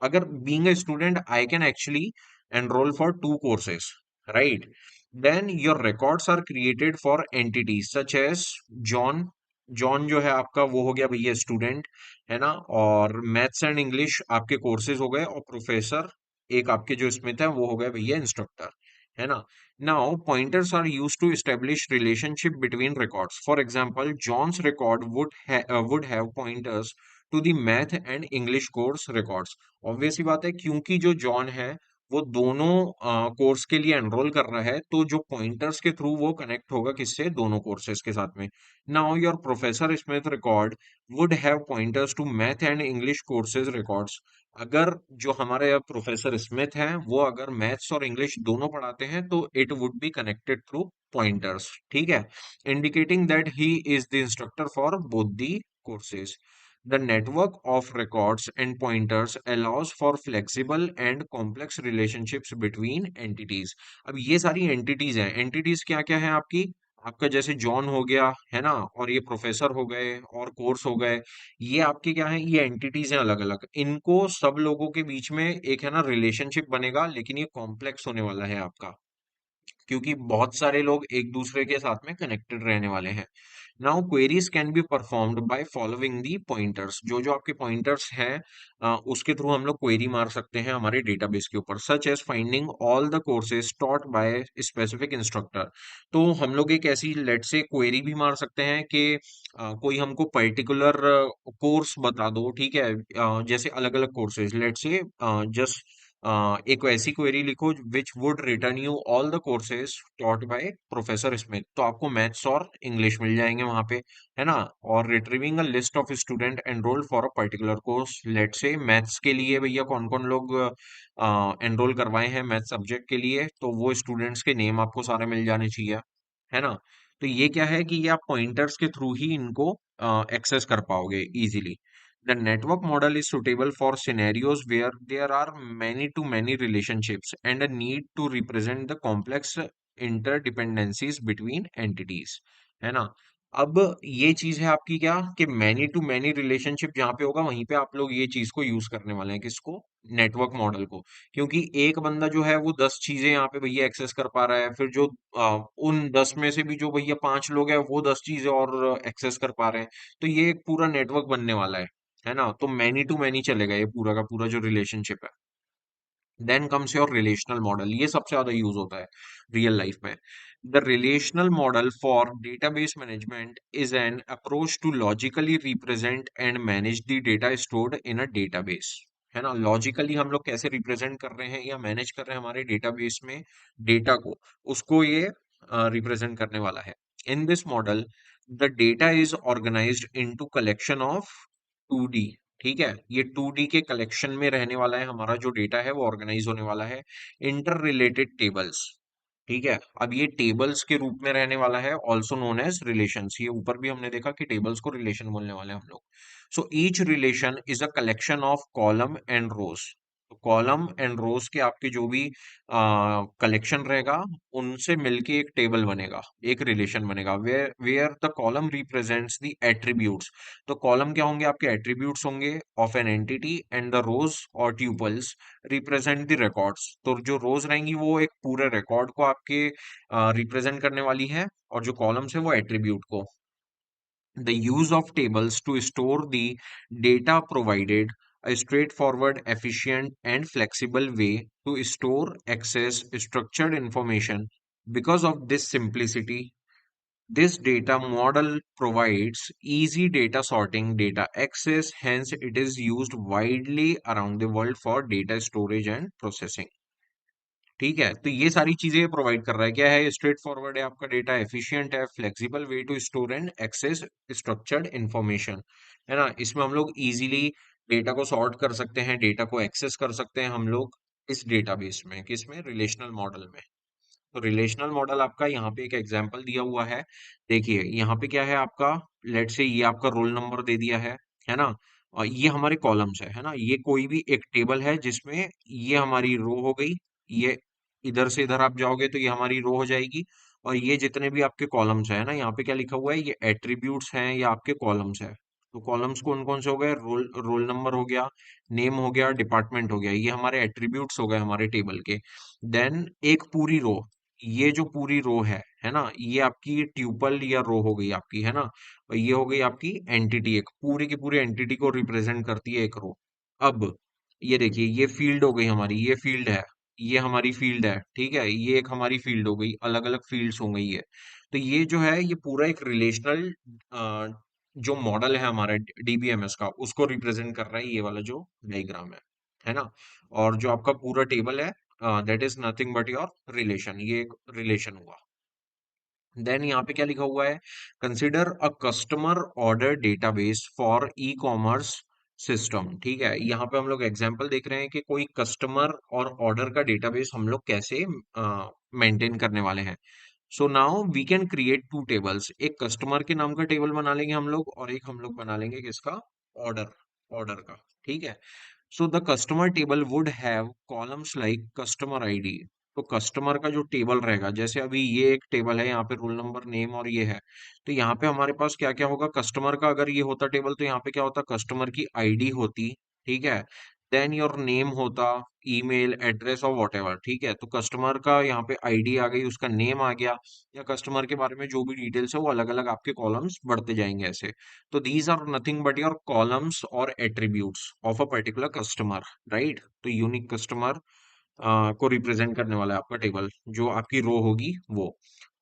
अगर being a student I can actually enrol for two courses, right. Then your records are created for entities such as John. John जो है आपका वो हो गया भैया स्टूडेंट, है ना। और मैथ्स एंड इंग्लिश आपके कोर्सेज हो गए, और प्रोफेसर एक आपके जो स्मिथ है वो हो गए भैया इंस्ट्रक्टर, है ना। Now pointers are used to establish relationship between records. For example John's record would have pointers to the math and English course records. Obvious सी बात है, क्योंकि जो जॉन है वो दोनों कोर्स के लिए एनरोल कर रहा है, तो जो पॉइंटर्स के थ्रू वो कनेक्ट होगा किससे, दोनों कोर्सेज के साथ में। Now, your Professor Smith record would have pointers to math and English courses records. अगर जो हमारे प्रोफेसर स्मिथ हैं वो अगर मैथ्स और इंग्लिश दोनों पढ़ाते हैं तो it would be connected through pointers, ठीक है, indicating that he is the instructor for both the courses. The network of records and pointers allows for flexible and complex relationships between entities. अब ये सारी entities हैं, entities क्या क्या है आपकी, आपका जैसे जॉन हो गया, है ना, और ये प्रोफेसर हो गए और कोर्स हो गए। ये आपके क्या है, ये एंटिटीज हैं अलग अलग। इनको सब लोगों के बीच में एक है ना रिलेशनशिप बनेगा, लेकिन ये कॉम्प्लेक्स होने वाला है आपका, क्योंकि बहुत सारे लोग एक दूसरे के साथ में कनेक्टेड रहने वाले हैं। Now queries can be performed by following the pointers. जो जो आपके पॉइंटर्स हैं उसके थ्रू हम लोग क्वेरी मार सकते हैं हमारे डेटाबेस के ऊपर, such as finding all the courses taught by specific instructor. तो हम लोग एक ऐसी लेट से क्वेरी भी मार सकते हैं कि कोई हमको पर्टिकुलर कोर्स बता दो, ठीक है, जैसे अलग अलग कोर्सेज, लेट से जस्ट एक ऐसी क्वेरी लिखो which would return you all the courses taught by professor Smith. तो आपको मैथ्स और इंग्लिश मिल जाएंगे वहां पे, है ना। और retrieving a list of student enrolled for a particular course. Let say maths के लिए भैया कौन कौन लोग एनरोल करवाए हैं मैथ्स सब्जेक्ट के लिए, तो वो स्टूडेंट्स के नेम आपको सारे मिल जाने चाहिए, है ना। तो ये क्या है कि ये आप पॉइंटर्स के थ्रू ही इनको एक्सेस कर पाओगे easily. The network model is suitable for scenarios where there are many to many relationships and a need to represent the complex interdependencies between entities, है ना। अब ये चीज है आपकी क्या, कि मैनी टू मैनी रिलेशनशिप जहां पे होगा वहीं पे आप लोग ये चीज को यूज करने वाले हैं, किसको, नेटवर्क मॉडल को। क्योंकि एक बंदा जो है वो 10 चीजें यहाँ पे भैया एक्सेस कर पा रहा है, फिर जो उन 10 में से भी जो भैया 5 लोग हैं वो 10 चीजें और एक्सेस कर पा रहे हैं। तो ये एक पूरा नेटवर्क बनने वाला है ना। तो मैनी टू मैनी चलेगा ये पूरा का पूरा जो रिलेशनशिप है। Then comes your relational model, ये सबसे ज्यादा यूज होता है रियल लाइफ में। The relational model for database management is an approach to logically represent and manage the data stored in a database, है ना, लॉजिकली हम लोग कैसे रिप्रेजेंट कर रहे हैं या मैनेज कर रहे हैं हमारे डेटाबेस में डेटा को, उसको ये रिप्रेजेंट करने वाला है। In this model the data is organised into collection of 2D। ठीक है, ये 2D के कलेक्शन में रहने वाला है, हमारा जो डेटा है वो ऑर्गेनाइज होने वाला है इंटर रिलेटेड टेबल्स। ठीक है, अब ये टेबल्स के रूप में रहने वाला है, ऑल्सो नोन एज रिलेशंस। ये ऊपर भी हमने देखा कि टेबल्स को रिलेशन बोलने वाले हैं हम लोग। So each relation is a collection of column and rows. तो कॉलम एंड रोज के आपके जो भी कलेक्शन रहेगा, उनसे मिलके एक टेबल बनेगा, एक रिलेशन बनेगा, where where the column represents the attributes. तो कॉलम क्या होंगे, आपके एट्रीब्यूट्स होंगे of an entity, and the rows और ट्यूपल्स रिप्रेजेंट द रिकॉर्ड्स। तो जो रोज रहेंगी वो एक पूरे रिकॉर्ड को आपके रिप्रेजेंट करने वाली है, और जो कॉलम्स है वो एट्रीब्यूट को। The use of tables to store the data provided a straightforward, efficient, and flexible way to store, access structured information. Because of this simplicity, this data model provides easy data sorting, data access, hence it is used widely around the world for data storage and processing. ठीक है, तो ये सारी चीजें provide कर रहा है, क्या है, स्ट्रेट फॉरवर्ड है आपका डेटा, एफिशिएंट है, flexible way to store and access structured information. है ना, इसमें हम लोग इजीली डेटा को सॉर्ट कर सकते हैं, डेटा को एक्सेस कर सकते हैं हम लोग इस डेटाबेस में, किसमें, रिलेशनल मॉडल में। तो रिलेशनल मॉडल आपका यहाँ पे एक एग्जांपल दिया हुआ है। देखिए यहाँ पे क्या है आपका, लेट से ये आपका रोल नंबर दे दिया है ना, और ये हमारे कॉलम्स है ना, ये कोई भी एक टेबल है जिसमें ये हमारी रो हो गई, ये इधर से इधर आप जाओगे तो ये हमारी रो हो जाएगी, और ये जितने भी आपके कॉलम्स है ना, यहाँ पे क्या लिखा हुआ है, ये एट्रीब्यूट्स हैं या आपके कॉलम्स है। तो कॉलम्स कौन कौन से हो गए, रोल रोल नंबर हो गया, नेम हो गया, डिपार्टमेंट हो गया, ये हमारे एट्रीब्यूट्स हो गए हमारे टेबल के। देन एक पूरी रो, ये जो पूरी रो है ना, ये आपकी ट्यूपल या रो हो गई आपकी, है ना, और ये हो गई आपकी एंटिटी, एक पूरी की पूरी एंटिटी को रिप्रेजेंट करती है एक रो। अब ये देखिए, ये फील्ड हो गई हमारी, ये फील्ड है, ये हमारी फील्ड है, ठीक है, ये एक हमारी फील्ड हो गई, अलग अलग फील्ड्स हो गई है। तो ये जो है ये पूरा एक रिलेशनल जो मॉडल है हमारा डीबीएमएस का, उसको रिप्रेजेंट कर रहा है ये वाला जो डायग्राम है ना। और जो आपका पूरा टेबल है, that is nothing but your relation, ये एक रिलेशन हुआ। देन यहाँ पे क्या लिखा हुआ है, consider a customer order database for e commerce system. ठीक है, यहाँ पे हम लोग एग्जांपल देख रहे हैं कि कोई कस्टमर और ऑर्डर का डेटाबेस हम लोग कैसे मेंटेन करने वाले हैं। So now we can create two tables, एक कस्टमर के नाम का टेबल बना लेंगे हम लोग, और एक हम लोग बना लेंगे किसका, ऑर्डर, ऑर्डर का। ठीक है, so the customer table would have columns like customer ID. तो कस्टमर का जो टेबल रहेगा, जैसे अभी ये एक टेबल है, यहाँ पे रोल नंबर, नेम और ये है, तो यहाँ पे हमारे पास क्या क्या होगा, कस्टमर का अगर ये होता टेबल, तो यहाँ पे क्या होता, कस्टमर की आईडी होती। ठीक है, देन योर नेम होता, ईमेल एड्रेस और वॉट एवर। ठीक है, तो कस्टमर का यहाँ पे आईडी आ गई, उसका नेम आ गया, या कस्टमर के बारे में जो भी डिटेल्स है वो अलग अलग आपके कॉलम्स बढ़ते जाएंगे ऐसे। तो these are nothing but your columns और attributes of a particular customer, right. तो यूनिक कस्टमर को रिप्रेजेंट करने वाला है आपका टेबल, जो आपकी रो होगी वो।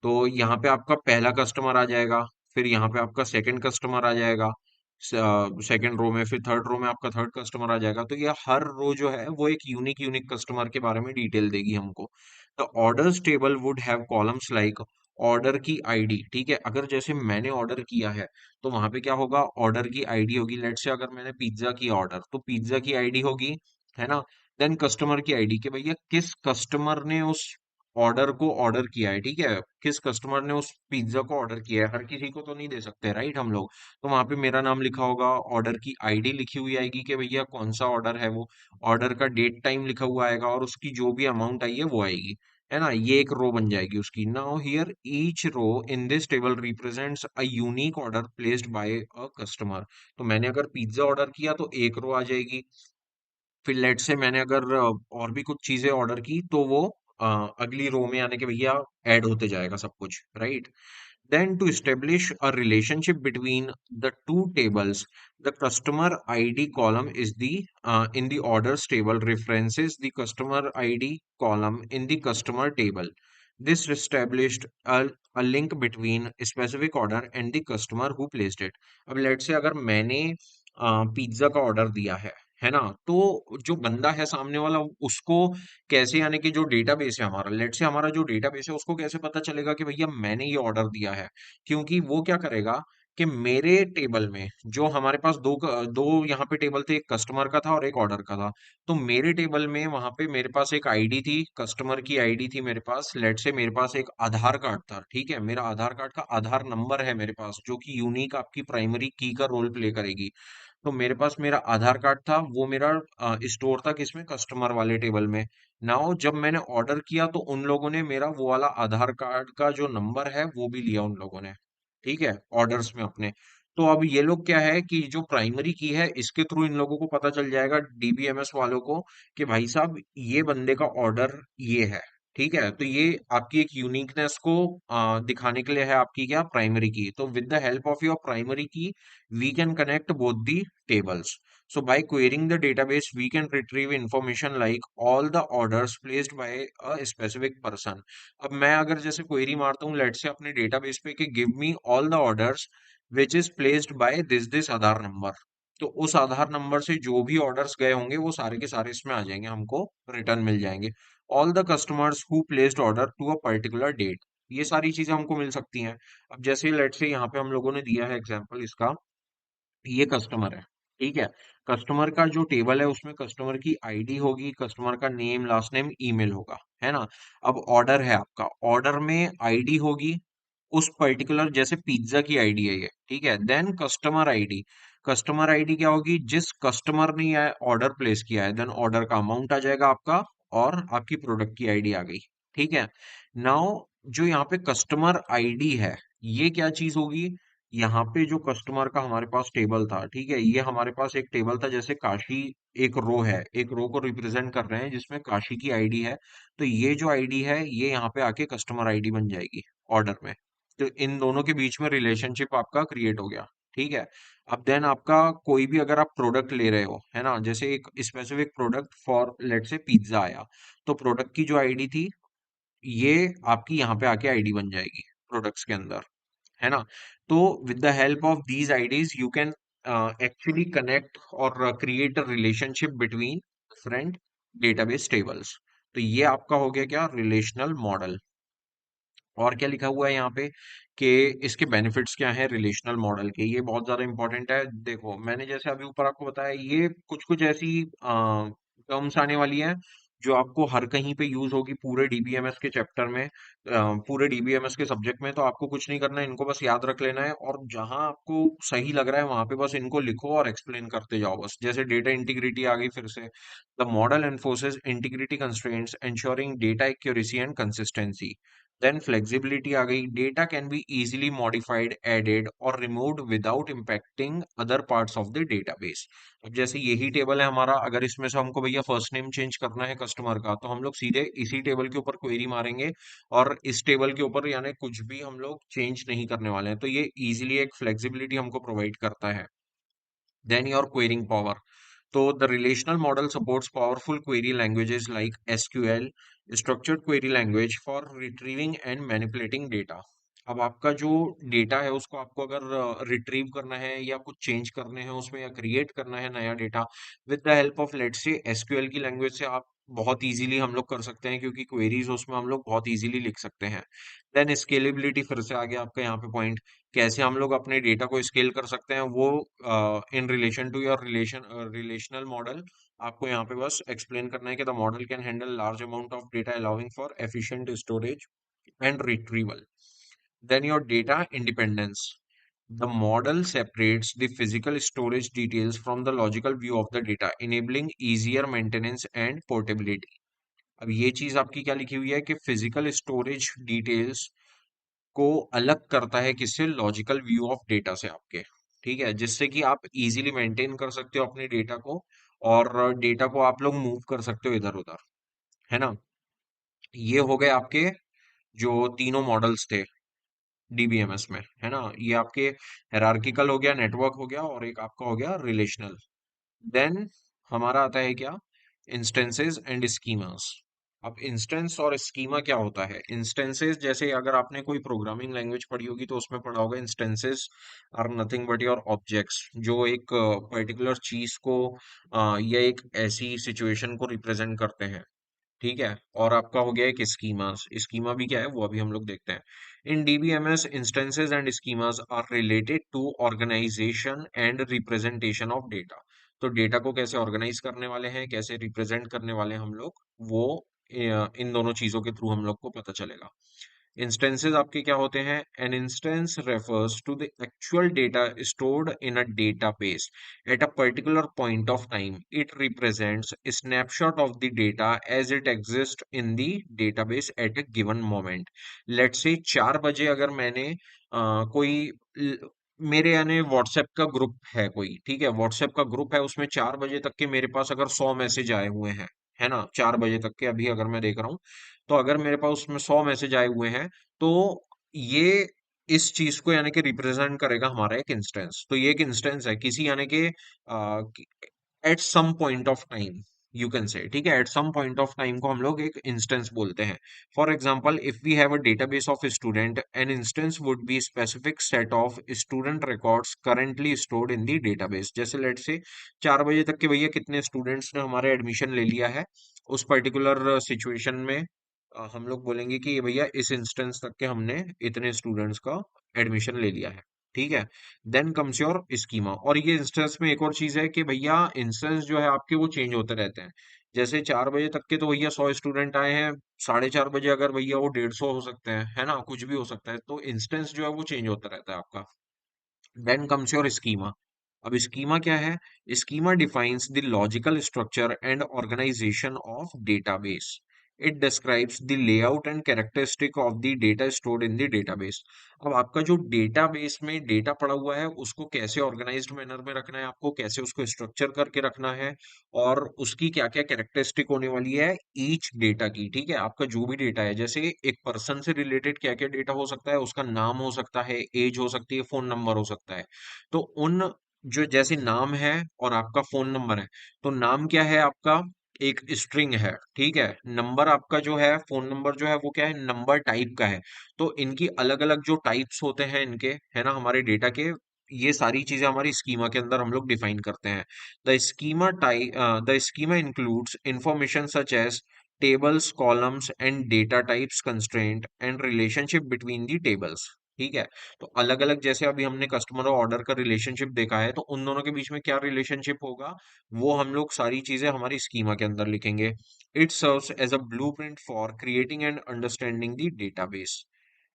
तो यहाँ पे आपका पहला कस्टमर आ जाएगा, फिर यहाँ पे आपका सेकंड कस्टमर आ जाएगा सेकंड रो में, फिर थर्ड रो में आपका थर्ड कस्टमर आ जाएगा। तो ये हर रो जो है वो एक यूनिक यूनिक कस्टमर के बारे में डिटेल देगी हमको। The orders table would have columns like order की आईडी। ठीक है, अगर जैसे मैंने ऑर्डर किया है, तो वहां पे क्या होगा, ऑर्डर की आईडी होगी। लेट से अगर मैंने पिज्जा किया ऑर्डर, तो पिज्जा की आईडी होगी, है ना। देन कस्टमर की आईडी, कि भैया किस कस्टमर ने उस ऑर्डर को ऑर्डर किया है। ठीक है, किस कस्टमर ने उस पिज्जा को ऑर्डर किया है, हर किसी को तो नहीं दे सकते राइट हम लोग। तो वहां पे मेरा नाम लिखा होगा, ऑर्डर की आईडी लिखी हुई आएगी कि भैया कौन सा ऑर्डर है वो, ऑर्डर का डेट टाइम लिखा हुआ आएगा, और उसकी जो भी अमाउंट आई है वो आएगी, है ना। ये एक रो बन जाएगी उसकी। Now here each row in this table represents a unique order placed by a customer. तो मैंने अगर पिज्जा ऑर्डर किया तो एक रो आ जाएगी, फिर लेट से मैंने अगर और भी कुछ चीजें ऑर्डर की, तो वो अगली रो में आने के भैया ऐड होते जाएगा सब कुछ, राइट। Then to establish a relationship between the two tables, the customer ID column is the in the orders table references the customer ID column in the customer table. This established a link between a specific order and the customer who placed it. अब late से अगर मैंने pizza का order दिया है ना? तो जो बंदा है सामने वाला, उसको कैसे, यानी कि जो डेटाबेस है हमारा, लेट्स से हमारा जो डेटाबेस है, उसको कैसे पता चलेगा कि भैया मैंने ये ऑर्डर दिया है? क्योंकि वो क्या करेगा कि मेरे टेबल में जो हमारे पास दो यहाँ पे टेबल थे, एक कस्टमर का था और एक ऑर्डर का था। तो मेरे टेबल में वहां पे मेरे पास एक आईडी थी, कस्टमर की आईडी थी मेरे पास। लेट से मेरे पास एक आधार कार्ड था, ठीक है, मेरा आधार कार्ड का आधार नंबर है मेरे पास, जो कि यूनिक आपकी प्राइमरी की का रोल प्ले करेगी। तो मेरे पास मेरा आधार कार्ड था, वो मेरा स्टोर था किसमें, कस्टमर वाले टेबल में। नाउ जब मैंने ऑर्डर किया तो उन लोगों ने मेरा वो वाला आधार कार्ड का जो नंबर है वो भी लिया उन लोगों ने, ठीक है, ऑर्डर्स में अपने। तो अब ये लोग क्या है कि जो प्राइमरी की है, इसके थ्रू इन लोगों को पता चल जाएगा, डीबीएमएस वालों को, कि भाई साहब ये बंदे का ऑर्डर ये है, ठीक है। तो ये आपकी एक यूनिकनेस को दिखाने के लिए है, आपकी क्या, प्राइमरी की। तो with the help of your primary की we can connect both the tables. So by querying the database, we can retrieve information like all the orders placed by a specific person. अब मैं अगर जैसे query मारता हूँ late से अपने database पे कि give me all the orders which is placed by this Aadhaar number, तो उस आधार नंबर से जो भी ऑर्डर्स गए होंगे वो सारे के सारे इसमें आ जाएंगे, हमको रिटर्न मिल जाएंगे। All the customers who placed order to a particular date, ये सारी चीजें हमको मिल सकती हैं। अब जैसे लेट से यहाँ पे हम लोगों ने दिया है एग्जांपल इसका, ये कस्टमर है, ठीक है। कस्टमर का जो टेबल है उसमें कस्टमर की आईडी होगी, कस्टमर का नेम, लास्ट नेम, ईमेल होगा, है ना। अब ऑर्डर है आपका, ऑर्डर में आईडी होगी उस पर्टिकुलर, जैसे पिज्जा की आईडी है ये, ठीक है। Then customer ID, customer ID क्या होगी, जिस कस्टमर ने ये ऑर्डर प्लेस किया है, देन ऑर्डर का अमाउंट आ जाएगा आपका, और आपकी प्रोडक्ट की आईडी आ गई, ठीक है। नाउ जो यहाँ पे कस्टमर आईडी है, ये क्या चीज होगी, यहाँ पे जो कस्टमर का हमारे पास टेबल था, ठीक है, ये हमारे पास एक टेबल था, जैसे काशी एक रो है, एक रो को रिप्रेजेंट कर रहे हैं जिसमें काशी की आईडी है। तो ये जो आईडी है ये यहाँ पे आके कस्टमर आईडी बन जाएगी ऑर्डर में। तो इन दोनों के बीच में रिलेशनशिप आपका क्रिएट हो गया, ठीक है। अब देन आपका कोई भी अगर आप प्रोडक्ट ले रहे हो, है ना, जैसे एक स्पेसिफिक प्रोडक्ट फॉर लेट से पिज्जा आया, तो प्रोडक्ट की जो आईडी थी ये आपकी यहाँ पे आके आईडी बन जाएगी प्रोडक्ट्स के अंदर, है ना। तो with the help of these IDs you can actually connect और create a relationship between different database tables. तो ये आपका हो गया क्या, रिलेशनल मॉडल। और क्या लिखा हुआ है यहाँ पे कि इसके बेनिफिट्स क्या हैं रिलेशनल मॉडल के, ये बहुत ज्यादा इंपॉर्टेंट है। देखो मैंने जैसे अभी ऊपर आपको बताया, ये कुछ कुछ ऐसी टर्म्स आने वाली हैं जो आपको हर कहीं पे यूज होगी पूरे डीबीएमएस के चैप्टर में, पूरे डीबीएमएस के सब्जेक्ट में। तो आपको कुछ नहीं करना है, इनको बस याद रख लेना है, और जहां आपको सही लग रहा है वहां पे बस इनको लिखो और एक्सप्लेन करते जाओ बस। जैसे डेटा इंटीग्रिटी आ गई फिर से, the model enforces integrity constraints ensuring data accuracy and consistency. Then flexibility आ गई, data can be easily modified, added और removed without impacting other parts of the database. अब जैसे यही टेबल है हमारा, अगर इसमें से हमको भैया फर्स्ट नेम चेंज करना है कस्टमर का, तो हम लोग सीधे इसी टेबल के ऊपर क्वेरी मारेंगे, और इस टेबल के ऊपर यानी कुछ भी हम लोग चेंज नहीं करने वाले हैं। तो ये इजीली एक फ्लेक्सिबिलिटी हमको प्रोवाइड करता है। Then your querying power. So the relational model supports powerful query languages like SQL, structured query language for retrieving and manipulating data. अब आपका जो डेटा है उसको आपको अगर रिट्रीव करना है या कुछ चेंज करने हैं उसमें, या क्रिएट करना है नया data, with the help of let's say SQL की लैंग्वेज से आप बहुत इजीली हम लोग कर सकते हैं, क्योंकि क्वेरीज उसमें हम लोग बहुत इजीली लिख सकते हैं। देन स्केलेबिलिटी फिर से आ गया आपका यहाँ पे पॉइंट, कैसे हम लोग अपने डेटा को स्केल कर सकते हैं, वो in relation to your relational model आपको यहाँ पे बस एक्सप्लेन करना है कि the model can handle large amount of data allowing for efficient storage and retrieval. Then your data independence, the model separates the physical storage details from the logical view of the data, enabling easier maintenance and portability. अब ये चीज आपकी क्या लिखी हुई है कि physical storage details को अलग करता है किससे, लॉजिकल व्यू ऑफ डेटा से आपके, ठीक है, जिससे कि आप इजीली मेंटेन कर सकते हो अपने डेटा को, और डेटा को आप लोग मूव कर सकते हो इधर उधर, है ना। ये हो गए आपके जो तीनों मॉडल्स थे डीबीएमएस में, है ना। ये आपके हायरार्किकल हो गया, नेटवर्क हो गया, और एक आपका हो गया रिलेशनल। देन हमारा आता है क्या, इंस्टेंसेस एंड स्कीमास। अब इंस्टेंस और स्कीमा क्या होता है? इंस्टेंसेस, जैसे अगर आपने कोई प्रोग्रामिंग लैंग्वेज पढ़ी होगी तो उसमें पढ़ा होगा, instances are nothing but your objects, जो एक पर्टिकुलर चीज को या एक ऐसी सिचुएशन को रिप्रेजेंट करते हैं। ठीक है। और आपका हो गया एक स्कीमा। स्कीमा भी क्या है वो अभी हम लोग देखते हैं। In DBMS, instances and schemas are related to organisation and representation of data. तो डेटा को कैसे ऑर्गेनाइज करने वाले हैं, कैसे रिप्रेजेंट करने वाले हैं हम लोग, वो इन दोनों चीजों के थ्रू हम लोग को पता चलेगा। इंस्टेंसेस आपके क्या होते हैं? An instance refers to the actual data stored in a database at a particular point of time. It represents a snapshot of the data as it exists in the database at a given moment. Let's say 4 बजे अगर मैंने कोई मेरे यानी WhatsApp का group है कोई, ठीक है, व्हाट्सएप का ग्रुप है, उसमें 4 बजे तक के मेरे पास अगर 100 मैसेज आए हुए हैं, है ना, 4 बजे तक के अभी अगर मैं देख रहा हूँ, तो अगर मेरे पास उसमें 100 मैसेज आए हुए हैं, तो ये इस चीज को यानी कि रिप्रेजेंट करेगा हमारा एक इंस्टेंस। तो ये एक इंस्टेंस है किसी यानी कि at some point of time, you can say, ठीक है, at some point of time को हम लोग एक इंस्टेंस बोलते हैं। For example, if we have a database of student, an instance would be specific set of student records currently stored in the database. जैसे let say 4 बजे तक के भैया कितने स्टूडेंट्स ने हमारे एडमिशन ले लिया है, उस पर्टिकुलर सिचुएशन में हम लोग बोलेंगे कि ये भैया इस इंस्टेंस तक के हमने इतने स्टूडेंट्स का एडमिशन ले लिया है। ठीक है। Then comes your schema. और ये इंस्टेंस में एक और चीज है कि भैया इंस्टेंस जो है आपके वो चेंज होते रहते हैं। जैसे 4 बजे तक के तो भैया 100 स्टूडेंट आए हैं, 4:30 बजे अगर भैया वो 150 हो सकते हैं, है ना, कुछ भी हो सकता है, तो इंस्टेंस जो है वो चेंज होता रहता है आपका। Then comes your schema. अब स्कीमा क्या है? Schema defines the logical structure and organisation of database. It describes the layout and characteristic of the data stored in the database. अब आपका जो डेटाबेस में डेटा पड़ा हुआ है उसको कैसे ऑर्गेनाइज्ड मैनर में रखना है, आपको कैसे उसको स्ट्रक्चर करके रखना है, और उसकी क्या क्या कैरेक्टरिस्टिक होने वाली है ईच डेटा की। ठीक है, आपका जो भी डेटा है, जैसे एक पर्सन से रिलेटेड क्या क्या डेटा हो सकता है, उसका नाम हो सकता है, एज हो सकती है, फोन नंबर हो सकता है। तो उन जो जैसे नाम है और आपका फोन नंबर है, तो नाम क्या है आपका, एक स्ट्रिंग है, ठीक है, नंबर आपका जो है, फोन नंबर जो है वो क्या है, नंबर टाइप का है। तो इनकी अलग अलग जो टाइप्स होते हैं इनके, है ना, हमारे डेटा के, ये सारी चीजें हमारी स्कीमा के अंदर हम लोग डिफाइन करते हैं। The schema includes information such as tables, columns and data types, constraint and relationship between the tables। ठीक है। तो अलग अलग, जैसे अभी हमने कस्टमर और ऑर्डर का रिलेशनशिप देखा है, तो उन दोनों के बीच में क्या रिलेशनशिप होगा, वो हम लोग सारी चीजें हमारी स्कीमा के अंदर लिखेंगे। It serves as a blueprint for creating and understanding the database.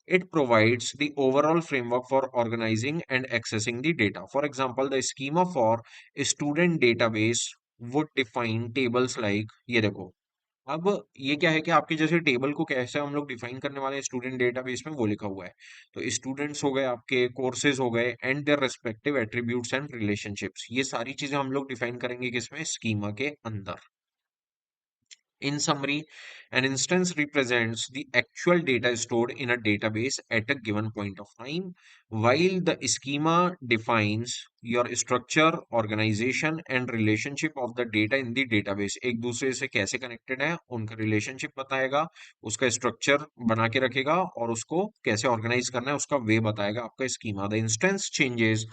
It provides the overall framework for organizing and accessing the data. For example, the schema for a student database would define tables like, ये देखो, अब ये क्या है कि आपके जैसे table को कैसे हम लोग डिफाइन करने वाले हैं स्टूडेंट डेटाबेस में, वो लिखा हुआ है। तो स्टूडेंट्स हो गए, आपके कोर्सेज हो गए, and their respective attributes and relationships, ये सारी चीजें हम लोग डिफाइन करेंगे किसमें, स्कीमा के अंदर। In summary, an instance represents the actual data stored in a database at a given point of time, while the schema defines your structure, organization, and relationship of the data in the database। एक दूसरे से कैसे connected है, उनका relationship बताएगा, उसका structure बना के रखेगा, और उसको कैसे ऑर्गेनाइज करना है उसका वे बताएगा आपका schema. The instance changes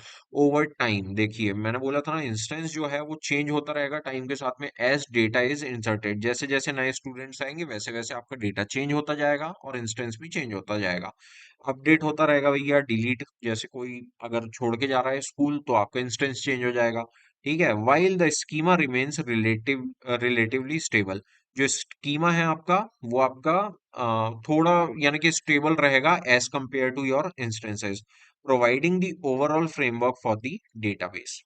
over time. देखिए मैंने बोला था ना, इंस्टेंस जो है वो चेंज होता रहेगा टाइम के साथ में, एज डेटा इज इंसर्टेड। जैसे जैसे नए स्टूडेंट्स आएंगे वैसे वैसे आपका डेटा चेंज होता जाएगा और इंस्टेंस भी चेंज होता जाएगा। अपडेट होता रहेगा भैया, डिलीट, जैसे कोई अगर छोड़ के जा रहा है स्कूल तो आपका इंस्टेंस चेंज हो जाएगा। ठीक है। While the schema remains relatively stable. जो स्कीमा है आपका, वो आपका थोड़ा यानी कि स्टेबल रहेगा as compare to your instances, providing the overall framework for the database.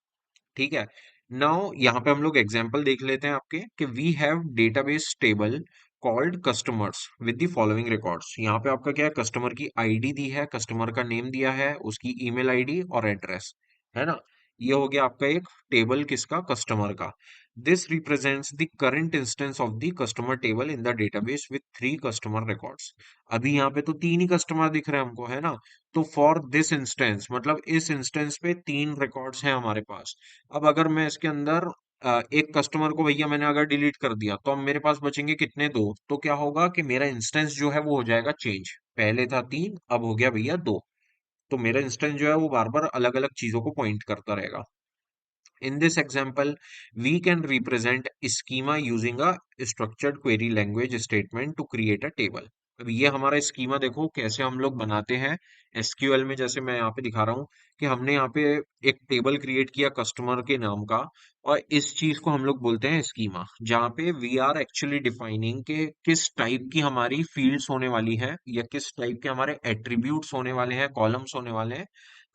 ठीक है। नाउ यहाँ पे हम लोग एग्जांपल देख लेते हैं आपके, कि we have database table called customers with the following records. यहाँ पे आपका क्या है, कस्टमर की आईडी दी है, कस्टमर का नेम दिया है, उसकी ईमेल आईडी और एड्रेस, है ना। ये हो गया आपका एक टेबल किसका, कस्टमर का। This represents the current instance of the customer table in the database with 3 customer records. अभी यहाँ पे तो 3 ही कस्टमर दिख रहे हैं हमको, है ना। तो फॉर दिस इंस्टेंस, मतलब इस इंस्टेंस पे 3 रिकॉर्ड्स हैं हमारे पास। अब अगर मैं इसके अंदर एक कस्टमर को भैया मैंने अगर डिलीट कर दिया तो अब मेरे पास बचेंगे कितने, दो। तो क्या होगा कि मेरा इंस्टेंस जो है वो हो जाएगा चेंज। पहले था तीन, अब हो गया भैया दो। तो मेरा इंस्टेंस जो है वो बार बार अलग अलग चीजों को पॉइंट करता रहेगा। In this example, we can represent schema using a structured query language statement to create a table. अब ये हमारा स्कीमा देखो कैसे हम लोग बनाते हैं एसक्यूएल में। जैसे मैं यहाँ पे दिखा रहा हूँ कि हमने यहाँ पे एक टेबल क्रिएट किया कस्टमर के नाम का, और इस चीज को हम लोग बोलते हैं स्कीमा, जहाँ पे वी आर एक्चुअली डिफाइनिंग के किस टाइप की हमारी फील्ड्स होने वाली है या किस टाइप के हमारे एट्रीब्यूट्स होने वाले हैं, कॉलम्स होने वाले हैं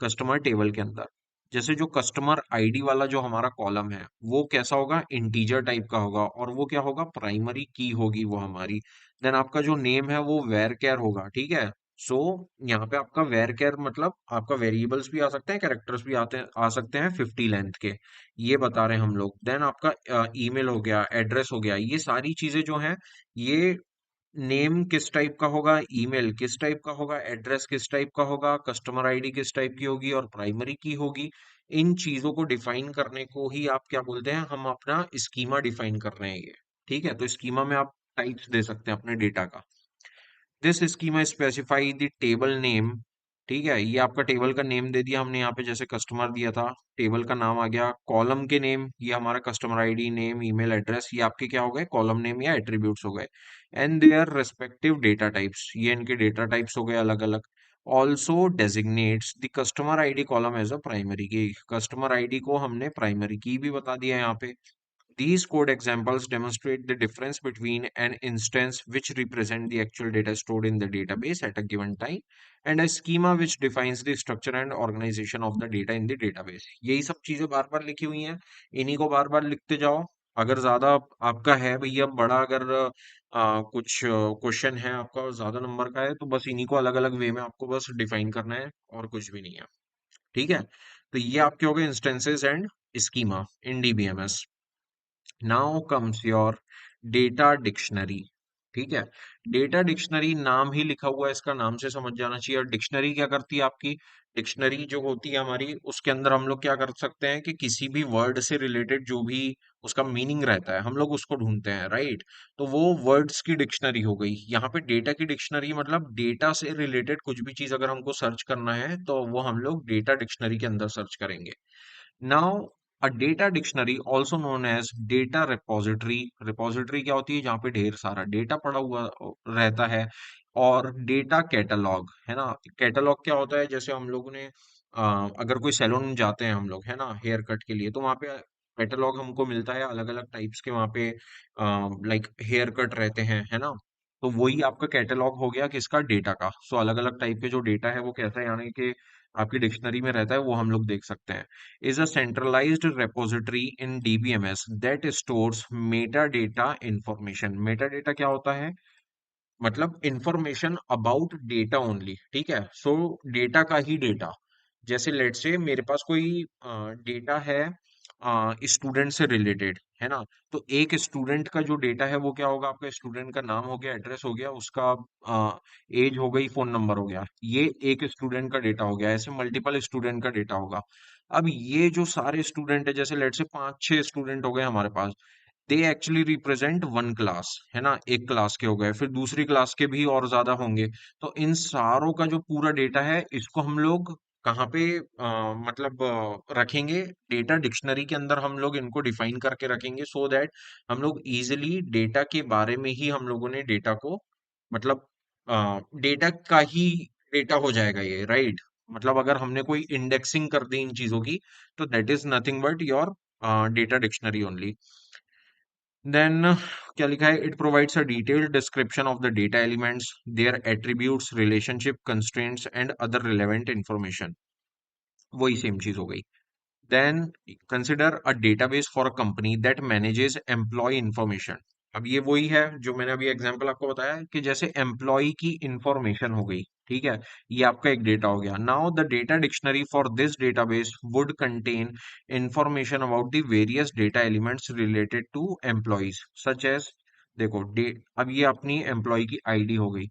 कस्टमर टेबल के अंदर। जैसे जो कस्टमर आईडी वाला जो हमारा कॉलम है वो कैसा होगा, इंटीजर टाइप का होगा, और वो क्या होगा, प्राइमरी की होगी वो हमारी। देन आपका जो नेम है वो वेर केयर होगा, ठीक है। सो यहाँ पे आपका वेर केयर मतलब आपका वेरिएबल्स भी आ सकते हैं, कैरेक्टर्स भी आ सकते हैं 50 लेंथ के, ये बता रहे हैं हम लोग। देन आपका ईमेल हो गया, एड्रेस हो गया, ये सारी चीजें जो हैं ये नेम किस टाइप का होगा, ईमेल किस टाइप का होगा, एड्रेस किस टाइप का होगा, कस्टमर आईडी किस टाइप की होगी और प्राइमरी की होगी। इन चीजों को डिफाइन करने को ही आप क्या बोलते हैं, हम अपना स्कीमा डिफाइन कर रहे हैं ये। ठीक है, तो स्कीमा में आप टाइप्स दे सकते हैं अपने डेटा का। This schema specify the table name. ठीक है, ये आपका टेबल का नेम दे दिया हमने यहाँ पे, जैसे कस्टमर दिया था, टेबल का नाम आ गया। कॉलम के नेम, ये हमारा customer ID, name, email address, ये आपके क्या हो गए, कॉलम नेम या एट्रीब्यूट्स हो गए। And their respective data types, ये इनके डेटा टाइप्स हो गए अलग अलग। Also designates the customer ID column as a primary key, customer ID को हमने प्राइमरी की भी बता दिया यहाँ पे। These code examples demonstrate the difference between an instance which represent the actual data stored in the database at a given time and a schema which defines the structure and organization of the data in the database. यही सब चीजें बार बार लिखी हुई हैं, इन्हीं को बार बार लिखते जाओ। अगर ज्यादा आपका है भैया बड़ा, अगर कुछ क्वेश्चन है आपका ज्यादा नंबर का है, तो बस इन्हीं को अलग अलग वे में आपको बस डिफाइन करना है और कुछ भी नहीं है। ठीक है, तो ये आपके हो गए instances and schema in DBMS. Now comes your data dictionary. ठीक है, डेटा डिक्शनरी नाम ही लिखा हुआ है, इसका नाम से समझ जाना चाहिए। और डिक्शनरी क्या करती है आपकी, डिक्शनरी जो होती है हमारी, उसके अंदर हम लोग क्या कर सकते हैं कि किसी भी वर्ड से रिलेटेड जो भी उसका मीनिंग रहता है हम लोग उसको ढूंढते हैं, राइट। तो वो वर्ड्स की डिक्शनरी हो गई। यहाँ पे डेटा की डिक्शनरी मतलब डेटा से रिलेटेड कुछ भी चीज अगर हमको सर्च करना है तो वो हम लोग डेटा डिक्शनरी के अंदर सर्च करेंगे। Now, a data dictionary, also known as data repository, repository क्या होती है, जहाँ पे ढेर सारा डेटा पड़ा हुआ रहता है। और डेटा कैटलॉग है ना, कैटलॉग क्या होता है, जैसे हम लोगों ने अगर कोई सैलून जाते हैं हम लोग है ना हेयर कट के लिए, तो वहाँ पे कैटलॉग हमको मिलता है अलग अलग टाइप्स के, वहाँ पे लाइक हेयर कट रहते हैं है ना। तो वही आपका कैटलॉग हो गया किसका, डेटा का। सो अलग अलग टाइप के जो डेटा है वो कैसा है, यानी कि आपकी डिक्शनरी में रहता है, वो हम लोग देख सकते हैं। is a centralized repository in DBMS that stores metadata information। metadata क्या होता है, मतलब इंफॉर्मेशन अबाउट डेटा ओनली। ठीक है, सो डेटा का ही डेटा। जैसे लेट से मेरे पास कोई डेटा है स्टूडेंट से रिलेटेड है ना, तो एक स्टूडेंट का जो डेटा है वो क्या होगा, आपका स्टूडेंट का नाम हो गया, एड्रेस हो गया, उसका एज हो गई, फोन नंबर हो गया, ये एक स्टूडेंट का डेटा हो गया। ऐसे मल्टीपल स्टूडेंट का डेटा होगा। अब ये जो सारे स्टूडेंट है, जैसे लेट से पांच छह स्टूडेंट हो गए हमारे पास, they actually represent one class है ना, एक क्लास के हो गए, फिर दूसरी क्लास के भी और ज्यादा होंगे। तो इन सारों का जो पूरा डेटा है इसको हम लोग कहाँ पे मतलब रखेंगे, डेटा डिक्शनरी के अंदर हम लोग इनको डिफाइन करके रखेंगे, सो दैट हम लोग इजिली डेटा के बारे में ही हम लोगों ने डेटा को मतलब डेटा का ही डेटा हो जाएगा ये, राइट। मतलब अगर हमने कोई इंडेक्सिंग कर दी इन चीजों की, तो that is nothing but your data dictionary only. देन क्या लिखा है, it provides a detailed description of the data elements, their attributes, relationship, constraints and other relevant information. वही सेम चीज हो गई। Then consider a database for a company that manages employ information. अब ये वही है जो मैंने अभी एग्जांपल आपको बताया कि जैसे एम्प्लॉय की इंफॉर्मेशन हो गई, ठीक है, ये आपका एक डेटा हो गया। Now the data dictionary for this database would contain information about the various data elements related to employees such as, देखो अब ये अपनी एम्प्लॉय की आईडी हो गई।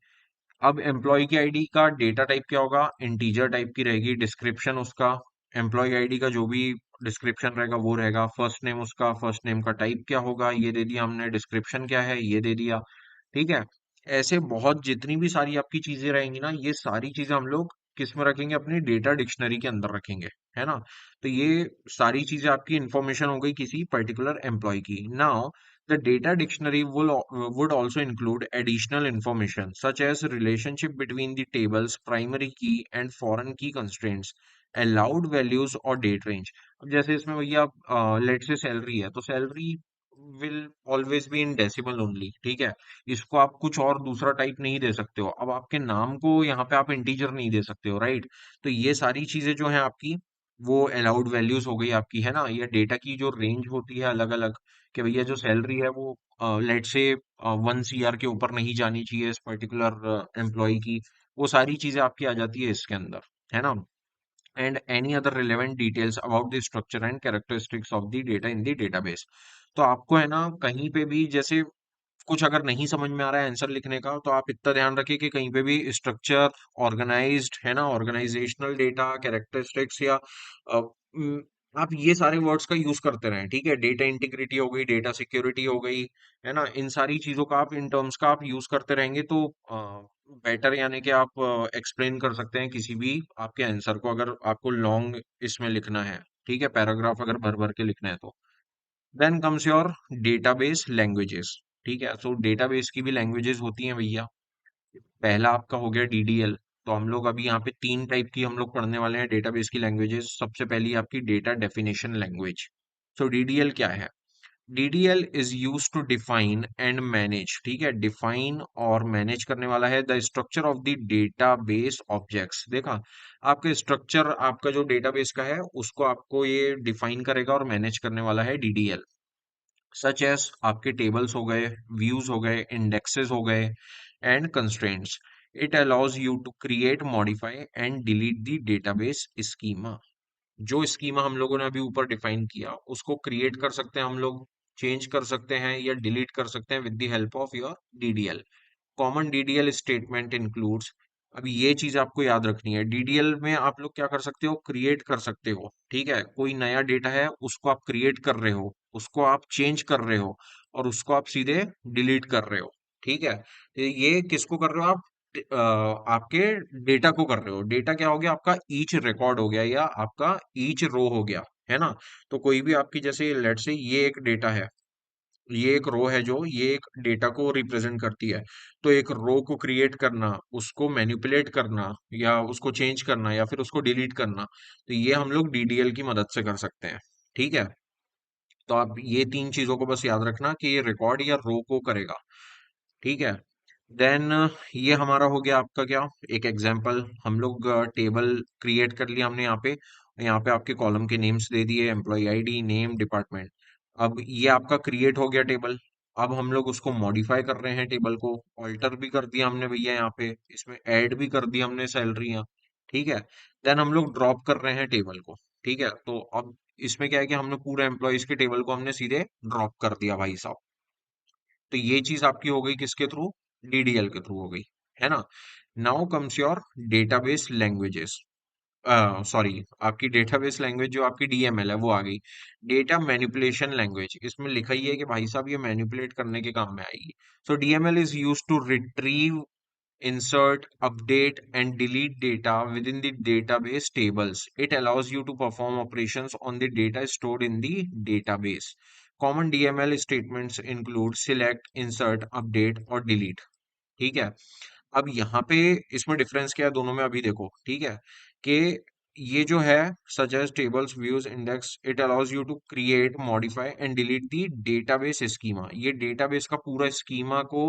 अब एम्प्लॉय की आईडी का डेटा टाइप क्या होगा, इंटीजर टाइप की रहेगी। डिस्क्रिप्शन उसका, एम्प्लॉय आईडी का जो भी डिस्क्रिप्शन रहेगा वो रहेगा, फर्स्ट नेम उसका, फर्स्ट नेम का टाइप क्या होगा ये दे दिया हमने, डिस्क्रिप्शन क्या है ये दे दिया। ठीक है। ऐसे बहुत जितनी भी सारी आपकी चीजें रहेंगी ना, ये सारी चीजें हम लोग किस में रखेंगे, अपनी डेटा डिक्शनरी के अंदर रखेंगे, है ना। तो ये सारी चीजें आपकी इंफॉर्मेशन हो गई किसी पर्टिकुलर एम्प्लॉय की। Now the data dictionary would also include additional information such as relationship between the tables, primary key and foreign key constraints, allowed values और date range। अब जैसे इसमें भैया लेट से सैलरी है, तो salary will always be in decimal only, ठीक है। इसको आप कुछ और दूसरा टाइप नहीं दे सकते हो। अब आपके नाम को यहाँ पे आप इंटीजर नहीं दे सकते हो, राइट। तो ये सारी चीजें जो है आपकी, वो अलाउड वैल्यूज हो गई आपकी, है ना। ये डेटा की जो रेंज होती है अलग अलग, कि भैया जो सैलरी है वो लेट से 1 CR के ऊपर नहीं जानी चाहिए इस पर्टिकुलर एम्प्लॉय की। वो सारी चीजें आपकी आ जाती है इसके अंदर, है ना। And any other relevant details about the structure and characteristics of the data in the database. तो आपको है ना कहीं पे भी जैसे कुछ अगर नहीं समझ में आ रहा है आंसर लिखने का, तो आप इतना ध्यान रखिए कि कहीं पे भी स्ट्रक्चर, ऑर्गेनाइज्ड, है ना, ऑर्गेनाइजेशनल डेटा, कैरेक्टरिस्टिक्स या आप ये सारे वर्ड्स का यूज करते रहें, ठीक है। डेटा इंटीग्रिटी हो गई, डेटा सिक्योरिटी हो गई, है ना। इन सारी चीजों का आप, इन टर्म्स का आप यूज करते रहेंगे तो बेटर, यानी कि आप एक्सप्लेन कर सकते हैं किसी भी आपके आंसर को, अगर आपको लॉन्ग इसमें लिखना है, ठीक है, पैराग्राफ अगर भर भर के लिखना है तो। Then comes your database languages. ठीक है, सो डेटाबेस की भी लैंग्वेजेस होती हैं भैया। पहला आपका हो गया डीडीएल। तो हम लोग अभी यहाँ पे 3 टाइप की हम लोग पढ़ने वाले हैं डेटाबेस की लैंग्वेजेस। सबसे पहली आपकी data definition language. So DDL क्या है? DDL is use to define and manage, ठीक है, डिफाइन और मैनेज करने वाला है the structure of the database objects. देखा, आपके स्ट्रक्चर, आपका जो डेटाबेस का है उसको आपको ये डिफाइन करेगा और मैनेज करने वाला है डीडीएल। सच एस आपके टेबल्स हो गए, व्यूज हो गए, इंडेक्सेस हो गए and constraints. It allows you to create, modify and delete the database schema. जो स्कीमा हम लोगों ने अभी ऊपर डिफाइन किया उसको क्रिएट कर सकते हैं हम लोग, चेंज कर सकते हैं या डिलीट कर सकते हैं with the help of your DDL. Common DDL statement includes. अभी ये चीज आपको याद रखनी है, डीडीएल में आप लोग क्या कर सकते हो, क्रिएट कर सकते हो, ठीक है। कोई नया डेटा है उसको आप क्रिएट कर रहे हो, उसको आप चेंज कर रहे हो, और उसको आप सीधे डिलीट कर रहे हो, ठीक है। तो ये किसको कर रहे हो आप? आपके डेटा को कर रहे हो। डेटा क्या हो गया आपका? ईच रिकॉर्ड हो गया या आपका ईच रो हो गया, है ना। तो कोई भी आपकी, जैसे लेट से ये एक डेटा है, ये एक रो है जो ये एक डेटा को रिप्रेजेंट करती है। तो एक रो को क्रिएट करना, उसको मैनिपुलेट करना या उसको चेंज करना या फिर उसको डिलीट करना, तो ये हम लोग डीडीएल की मदद से कर सकते हैं, ठीक है। तो आप ये 3 चीजों को बस याद रखना कि ये रिकॉर्ड या रो को करेगा, ठीक है। देन ये हमारा हो गया आपका क्या, एक एग्जांपल। हम लोग टेबल क्रिएट कर लिया हमने यहाँ पे आपके कॉलम के नेम्स दे दिए, एम्प्लॉय आईडी, नेम, डिपार्टमेंट। अब ये आपका क्रिएट हो गया टेबल। अब हम लोग उसको मॉडिफाई कर रहे हैं, टेबल को ऑल्टर भी कर दिया हमने भैया, यहाँ पे इसमें ऐड भी कर दी हमने सैलरियाँ, ठीक है। देन हम लोग ड्रॉप कर रहे हैं टेबल को, ठीक है। तो अब इसमें क्या है कि हमने पूरे एम्प्लॉयज के टेबल को हमने सीधे ड्रॉप कर दिया भाई साहब। तो ये चीज आपकी हो गई किसके थ्रू? डीडीएल के थ्रू हो गई, है ना। Now comes your database languages. Sorry, आपकी डेटाबेस लैंग्वेज जो आपकी डीएमएल है वो आ गई। डेटा मैनिपुलेशन लैंग्वेज, इसमें लिखा ही है कि भाई साहब ये मैनिपुलेट करने के काम में आएगी। So DML is use to retrieve, insert, update, and delete data within the database tables. It allows you to perform operations on the data stored in the database. Common DML statements include select, insert, update और delete. ठीक है। अब यहाँ पे इसमें difference क्या है दोनों में, अभी देखो, ठीक है, कि ये जो है suggest, tables, views, index, it allows you to create, modify and delete the database schema. ये डेटाबेस का पूरा स्कीमा को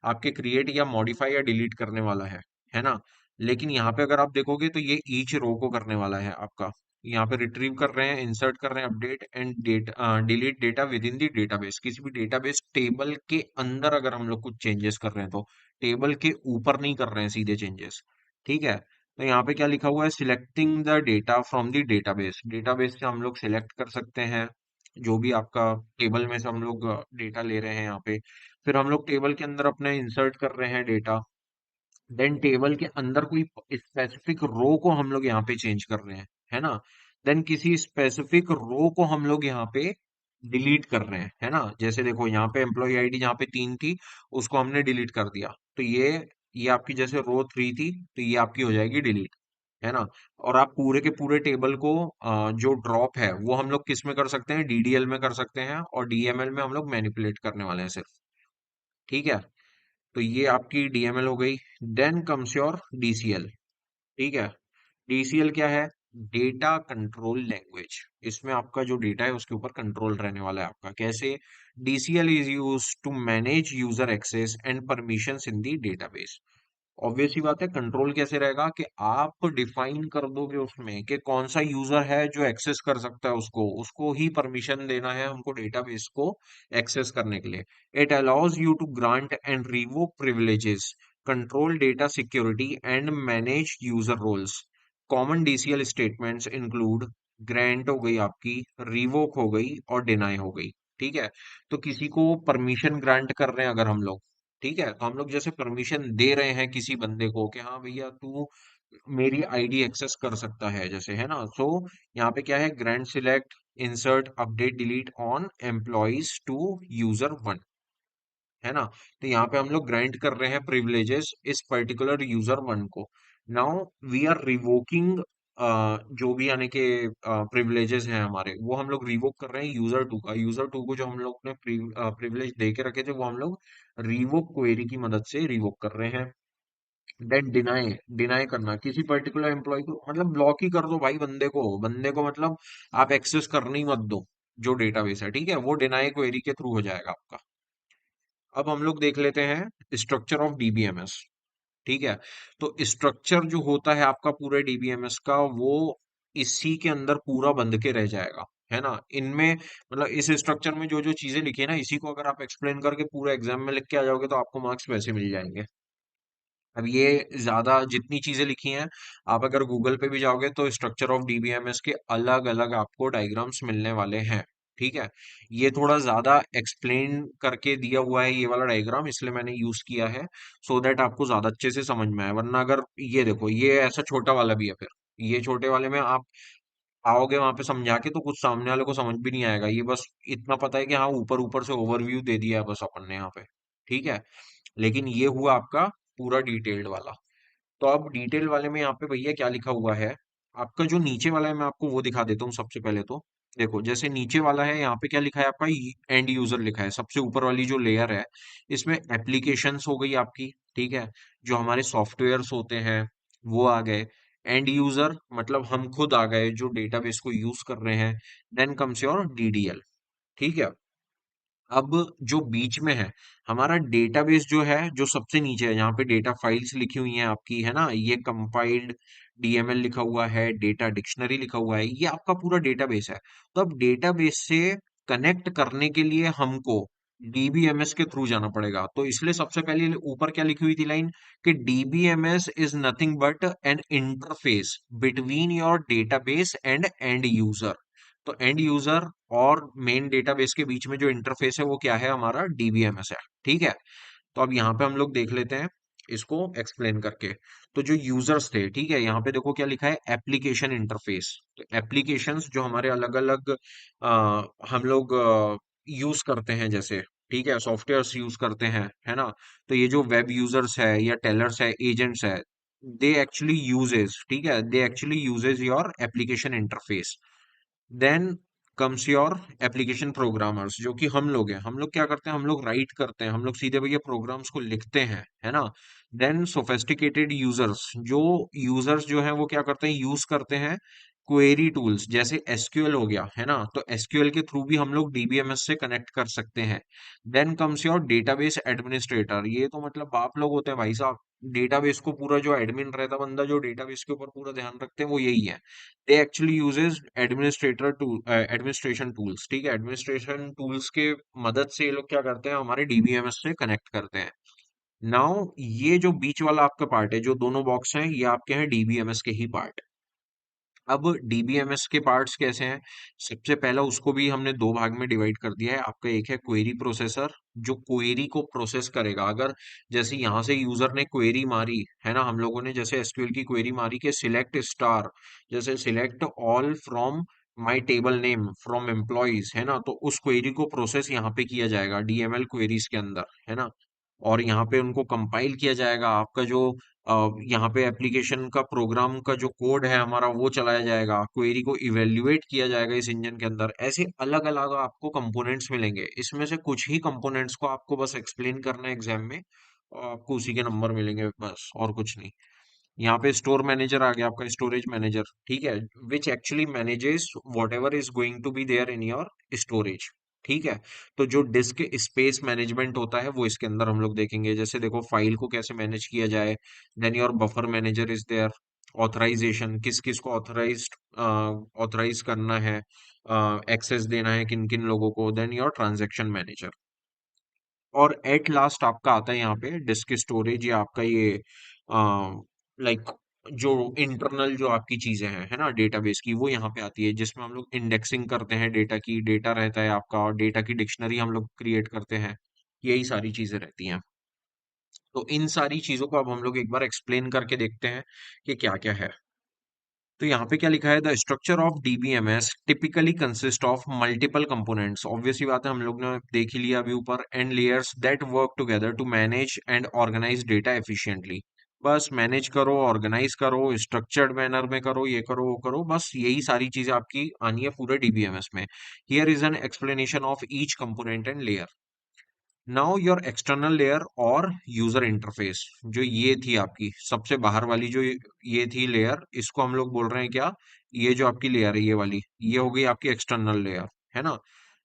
आपके क्रिएट या मॉडिफाई या डिलीट करने वाला है ना। लेकिन यहाँ पे अगर आप देखोगे तो ये ईच रो को करने वाला है आपका। यहाँ पे रिट्रीव कर रहे हैं, इंसर्ट कर रहे हैं, update and delete data with in the database. किसी भी डेटाबेस टेबल के अंदर अगर हम लोग कुछ चेंजेस कर रहे हैं तो टेबल के ऊपर नहीं कर रहे हैं सीधे चेंजेस, ठीक है। तो यहाँ पे क्या लिखा हुआ है? Selecting the data from the database. Database से हम लोग सिलेक्ट कर सकते हैं जो भी आपका टेबल में से हम लोग डेटा ले रहे हैं यहाँ पे। फिर हम लोग टेबल के अंदर अपने इंसर्ट कर रहे हैं डेटा। देन टेबल के अंदर कोई स्पेसिफिक रो को हम लोग यहाँ पे चेंज कर रहे हैं, है ना। देन किसी स्पेसिफिक रो को हम लोग यहाँ पे डिलीट कर रहे हैं, है ना। जैसे देखो यहाँ पे एम्प्लॉय आईडी जहाँ पे 3 थी, उसको हमने डिलीट कर दिया, तो ये आपकी जैसे रो 3 थी, तो ये आपकी हो जाएगी डिलीट, है ना। और आप पूरे के पूरे टेबल को जो ड्रॉप है वो हम लोग किस में कर सकते हैं, डीडीएल में कर सकते हैं, और डीएमएल में हम लोग मैनिपुलेट करने वाले हैं सिर्फ। ठीक है, तो ये आपकी डीएमएल हो गई। Then comes your DCL. ठीक है, डीसीएल क्या है, डेटा कंट्रोल लैंग्वेज। इसमें आपका जो डेटा है उसके ऊपर कंट्रोल रहने वाला है आपका। कैसे, DCL is use to manage user access and permissions in the database. Obvious सी बात है, कंट्रोल कैसे रहेगा कि आप डिफाइन कर दोगे उसमें कि कौन सा यूजर है जो एक्सेस कर सकता है, उसको उसको ही परमिशन देना है हमको डेटाबेस को एक्सेस करने के लिए। It allows you to grant and revoke privileges, control data security and manage user roles. Common DCL statements include grant हो गई आपकी, रिवोक हो गई और डिनाई हो गई। ठीक है, तो किसी को परमिशन ग्रांट कर रहे हैं अगर हम लोग, ठीक है, तो हम लोग जैसे परमिशन दे रहे हैं किसी बंदे को कि हाँ भैया तू मेरी आईडी एक्सेस कर सकता है, जैसे, है ना। सो यहाँ पे क्या है, grant select insert update delete on employees to user one, है ना। तो यहाँ पे हम लोग ग्रांट कर रहे हैं प्रिविलेजेस इस पर्टिकुलर यूजर वन को। नाउ वी आर रिवोकिंग जो भी यानी कि प्रिविलेजेस हैं हमारे, वो हम लोग रिवोक कर रहे हैं यूजर टू का। यूजर टू को जो हम लोग ने प्रिविलेज दे के रखे थे वो हम लोग रिवोक क्वेरी की मदद से रिवोक कर रहे हैं। देन डिनाई, डिनाई करना किसी पर्टिकुलर एम्प्लॉय को, मतलब ब्लॉक ही कर दो भाई बंदे को मतलब आप एक्सेस करने ही मत दो जो डेटाबेस है, ठीक है, वो डिनाई क्वेरी के थ्रू हो जाएगा आपका। अब हम लोग देख लेते हैं स्ट्रक्चर ऑफ डीबीएमएस। ठीक है, तो स्ट्रक्चर जो होता है आपका पूरे डीबीएमएस का, वो इसी के अंदर पूरा बंध के रह जाएगा, है ना। इनमें मतलब इस स्ट्रक्चर में जो जो चीजें लिखी है ना, इसी को अगर आप एक्सप्लेन करके पूरे एग्जाम में लिख के आ जाओगे तो आपको मार्क्स वैसे मिल जाएंगे। अब ये ज्यादा जितनी चीजें लिखी हैं, आप अगर गूगल पे भी जाओगे तो स्ट्रक्चर ऑफ डीबीएमएस के अलग अलग आपको डायग्राम्स मिलने वाले हैं। ठीक है, ये थोड़ा ज्यादा एक्सप्लेन करके दिया हुआ है ये वाला डायग्राम, इसलिए मैंने यूज किया है, सो दैट आपको ज्यादा अच्छे से समझ में आए। वरना अगर ये देखो, ये ऐसा छोटा वाला भी है, फिर ये छोटे वाले में आप आओगे वहां पे समझा के तो कुछ सामने वाले को समझ भी नहीं आएगा। ये बस इतना पता है कि हाँ ऊपर ऊपर से ओवरव्यू दे दिया है बस अपन ने यहाँ पे। ठीक है, लेकिन ये हुआ आपका पूरा डिटेल्ड वाला। तो अब डिटेल वाले में यहाँ पे भैया क्या लिखा हुआ है, आपका जो नीचे वाला है मैं आपको वो दिखा देता हूँ सबसे पहले। तो देखो, जैसे नीचे वाला है यहाँ पे क्या लिखा है आपका, एंड यूजर लिखा है सबसे ऊपर वाली जो लेयर है। इसमें एप्लीकेशंस हो गई आपकी, ठीक है, जो हमारे सॉफ्टवेयर्स होते हैं वो आ गए। एंड यूजर मतलब हम खुद आ गए जो डेटाबेस को यूज कर रहे हैं। Then comes your DDL. ठीक है, अब जो बीच में है हमारा डेटाबेस जो है, जो सबसे नीचे है यहाँ पे डेटा फाइल्स लिखी हुई हैं आपकी, है ना, ये कंपाइल्ड डीएमएल लिखा हुआ है, डेटा डिक्शनरी लिखा हुआ है, ये आपका पूरा डेटाबेस है। तो अब डेटाबेस से कनेक्ट करने के लिए हमको डीबीएमएस के थ्रू जाना पड़ेगा। तो इसलिए सबसे पहले ऊपर क्या लिखी हुई थी लाइन, कि DBMS is nothing but N interface between your database and and user. तो एंड यूजर और मेन डेटाबेस के बीच में जो इंटरफेस है वो क्या है, हमारा डीबीएमएस है। ठीक है, तो अब यहाँ पे हम लोग देख लेते हैं इसको एक्सप्लेन करके। तो जो यूजर्स थे, ठीक है, यहाँ पे देखो क्या लिखा है, एप्लीकेशन इंटरफेस। तो एप्लीकेशंस जो हमारे अलग अलग हम लोग यूज करते हैं, जैसे, ठीक है, सॉफ्टवेयर्स यूज करते हैं, है ना। तो ये जो वेब यूजर्स है या टेलर्स है, एजेंट्स है, दे एक्चुअली यूजेस, ठीक है, they actually uses your application interface. Then comes your application programmers, जो कि हम लोग हैं। हम लोग क्या करते हैं, हम लोग राइट करते हैं, हम लोग सीधे भैया प्रोग्राम्स को लिखते हैं, है ना। देन सोफेस्टिकेटेड यूजर्स, जो यूजर्स जो हैं वो क्या करते हैं, यूज करते हैं क्वेरी टूल्स, जैसे एसक्यूएल हो गया, है ना। तो एसक्यूएल के थ्रू भी हम लोग डीबीएमएस से कनेक्ट कर सकते हैं। Then comes your database administrator, ये तो मतलब आप लोग होते हैं भाई साहब। डेटाबेस को पूरा जो एडमिन रहता है, बंदा जो डेटाबेस के ऊपर पूरा ध्यान रखते हैं, वो यही है। They actually uses administrator tool, administration tools, ठीक है, एडमिनिस्ट्रेशन टूल्स के मदद से ये लोग क्या करते हैं, हमारे डीबीएमएस से कनेक्ट करते हैं। नाउ ये जो बीच वाला आपका पार्ट है, जो दोनों बॉक्स हैं, ये आपके हैं डीबीएमएस के ही पार्ट। अब डीबीएमएस के पार्ट्स कैसे हैं? सबसे पहला उसको भी हमने दो भाग में डिवाइड कर दिया है। आपका एक है क्वेरी प्रोसेसर, जो क्वेरी को प्रोसेस करेगा। अगर जैसे यहाँ से यूजर ने क्वेरी मारी है ना, हम लोगों ने जैसे एसक्यूएल की क्वेरी मारी कि सिलेक्ट स्टार, जैसे select all from my table name from employees, है ना, तो उस क्वेरी को प्रोसेस यहाँ पे किया जाएगा डीएमएल क्वेरीज के अंदर, है ना। और यहाँ पे उनको कंपाइल किया जाएगा। आपका जो यहाँ पे एप्लीकेशन का प्रोग्राम का जो कोड है हमारा वो चलाया जाएगा, क्वेरी को इवेल्युएट किया जाएगा इस इंजन के अंदर। ऐसे अलग अलग आपको कंपोनेंट्स मिलेंगे, इसमें से कुछ ही कंपोनेंट्स को आपको बस एक्सप्लेन करना है एग्जाम में, और आपको उसी के नंबर मिलेंगे बस, और कुछ नहीं। यहाँ पे स्टोर मैनेजर आ गया, आपका स्टोरेज मैनेजर, ठीक है, which actually manages whatever is going to be there in your storage. ठीक है। तो जो डिस्क स्पेस मैनेजमेंट होता है वो इसके अंदर हम लोग देखेंगे। जैसे देखो फाइल को कैसे मैनेज किया जाए, then your buffer manager is there, authorization, किस किस को ऑथराइज करना है, एक्सेस देना है किन किन लोगों को, देन योर ट्रांजैक्शन मैनेजर। और एट लास्ट आपका आता है यहाँ पे डिस्क स्टोरेज, या आपका ये लाइक जो इंटरनल जो आपकी चीजें हैं, है ना, डेटाबेस की, वो यहाँ पे आती है, जिसमें हम लोग इंडेक्सिंग करते हैं डेटा की, डेटा रहता है आपका, और डेटा की डिक्शनरी हम लोग क्रिएट करते हैं। यही सारी चीजें रहती हैं। तो इन सारी चीजों को अब हम लोग एक बार एक्सप्लेन करके देखते हैं कि क्या क्या है। तो यहाँ पे क्या लिखा है, the structure of DBMS typically consist of multiple components, obvious सी बात है, हम लोग ने देख ही लिया अभी ऊपर, and layers that work together to manage and organize data efficiently. बस मैनेज करो, ऑर्गेनाइज करो, स्ट्रक्चर्ड मैनर में करो, ये करो वो करो, बस यही सारी चीजें आपकी आनी है पूरे डीबीएमएस में। Here is an explanation of each component and layer. Now your external layer और यूजर इंटरफेस, जो ये थी आपकी सबसे बाहर वाली, जो ये थी लेयर, इसको हम लोग बोल रहे हैं क्या, ये जो आपकी लेयर है ये वाली, ये हो गई आपकी एक्सटर्नल लेयर, है ना।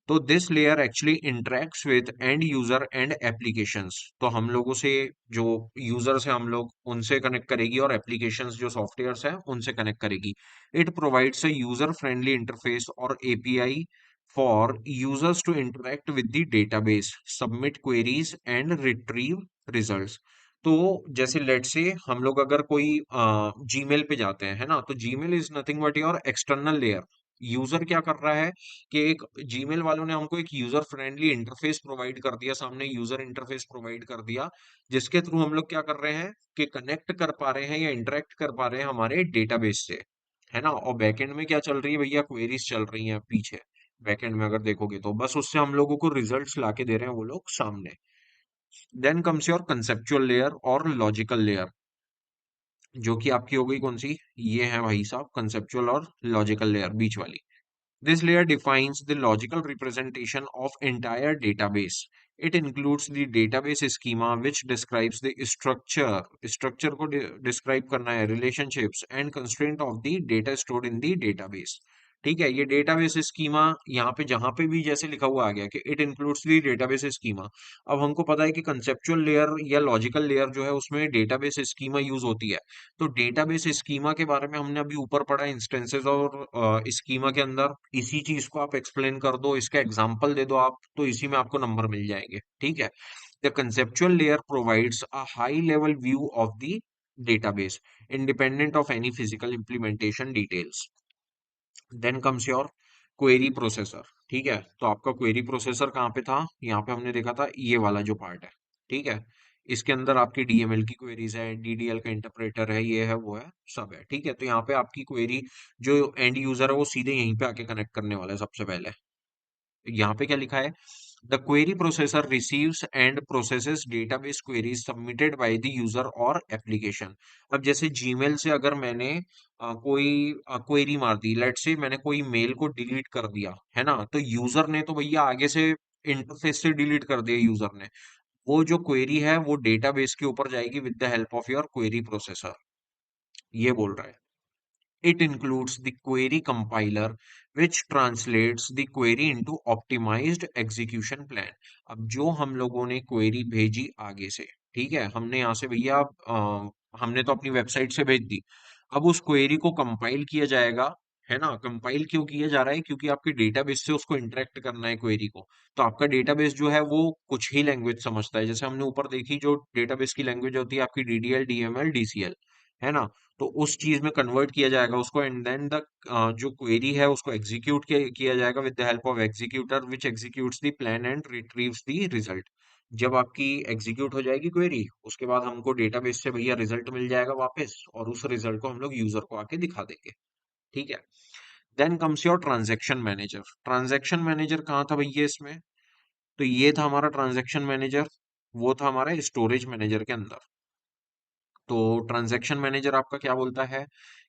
तो this layer actually interacts with and user and applications, तो हम लोगों से जो यूजर्स हैं हम लोग उनसे कनेक्ट करेगी, और एप्लीकेशंस जो सॉफ्टवेयर्स हैं उनसे कनेक्ट करेगी। It provides a user friendly interface और API for users to interact with the database, submit queries and retrieve results। तो जैसे लेट से हम लोग अगर कोई जीमेल पे जाते हैं, है ना, तो Gmail is nothing but your external layer. User क्या कर रहा है कि एक जीमेल वालों ने हमको एक यूजर फ्रेंडली इंटरफेस प्रोवाइड कर दिया, सामने यूजर इंटरफेस प्रोवाइड कर दिया, जिसके थ्रू हम लोग क्या कर रहे हैं कि कनेक्ट कर पा रहे हैं या इंटरेक्ट कर पा रहे हैं हमारे डेटाबेस से, है ना। और बैकएंड में क्या चल रही है भैया, क्वेरीज चल रही हैं पीछे बैकएंड में, अगर देखोगे तो बस उससे हम लोगों को रिजल्ट्स लाके दे रहे हैं वो लोग सामने। Then comes your conceptual layer और लॉजिकल लेयर, जो कि आपकी हो गई कौन सी, ये है भाई साहब कंसेप्चुअल और लॉजिकल लेयर बीच वाली। This layer defines the logical representation of entire database. It includes the database schema, which describes the structure. Structure को describe करना है, relationships and constraint of the data stored in the database. ठीक है, ये database schema यहाँ पे जहां पे भी जैसे लिखा हुआ आ गया कि it includes the database schema. अब हमको पता है कि कंसेप्चुअल लेयर या लॉजिकल लेयर जो है उसमें डेटाबेस स्कीमा यूज होती है। तो डेटाबेस स्कीमा के बारे में हमने अभी ऊपर पढ़ा इंस्टेंसेस और स्कीमा के अंदर, इसी चीज को आप एक्सप्लेन कर दो, इसका एग्जांपल दे दो आप, तो इसी में आपको नंबर मिल जाएंगे। ठीक है। The conceptual layer provides a high level view of the database independent of any physical implementation details. Then comes your query processor. ठीक है, तो आपका क्वेरी प्रोसेसर कहाँ पे था, यहाँ पे हमने देखा था ये वाला जो पार्ट है। ठीक है, इसके अंदर आपकी डीएमएल की क्वेरीज है, डीडीएल का इंटरप्रेटर है, ये है वो है सब है। ठीक है, तो यहाँ पे आपकी क्वेरी जो एंड यूजर है वो सीधे यहीं पे आके कनेक्ट करने वाला है सबसे पहले। यहाँ पे क्या लिखा है, the query processor receives and processes database queries submitted by the user और एप्लीकेशन। अब जैसे जीमेल से अगर मैंने कोई क्वेरी मार दी, लेट से मैंने कोई मेल को डिलीट कर दिया, है ना, तो यूजर ने तो भैया आगे से इंटरफेस से डिलीट कर दिया यूजर ने, वो जो क्वेरी है वो डेटाबेस के ऊपर जाएगी with the help of your query processor, ये बोल रहा है। It includes the query compiler, which translates the query into optimized execution plan। अब जो हम लोगों ने क्वेरी भेजी आगे से, ठीक है, हमने यहाँ से भैया हमने तो अपनी वेबसाइट से भेज दी, अब उस क्वेरी को कंपाइल किया जाएगा, है ना। कंपाइल क्यों किया जा रहा है, क्योंकि आपके डेटाबेस से उसको इंटरेक्ट करना है क्वेरी को। तो आपका डेटाबेस जो है वो कुछ ही लैंग्वेज समझता है, जैसे हमने ऊपर देखी जो डेटाबेस की लैंग्वेज होती है आपकी डीडीएल, डीएमएल, डीसीएल, है ना। तो उस चीज में कन्वर्ट किया जाएगा उसको, एंड देन द जो क्वेरी है उसको एग्जीक्यूट किया जाएगा with the help of executor which executes the plan and retrieves the result. जब आपकी एग्जीक्यूट हो जाएगी क्वेरी, उसके बाद हमको डेटाबेस से भैया रिजल्ट मिल जाएगा वापस, और उस रिजल्ट को हम लोग यूजर को आके दिखा देंगे। ठीक है। Then comes your transaction manager. Transaction manager कहाँ था भैया इसमें? तो ये था हमारा ट्रांजैक्शन मैनेजर, वो था हमारा स्टोरेज मैनेजर के अंदर। तो ट्रांजैक्शन मैनेजर आपका क्या बोलता है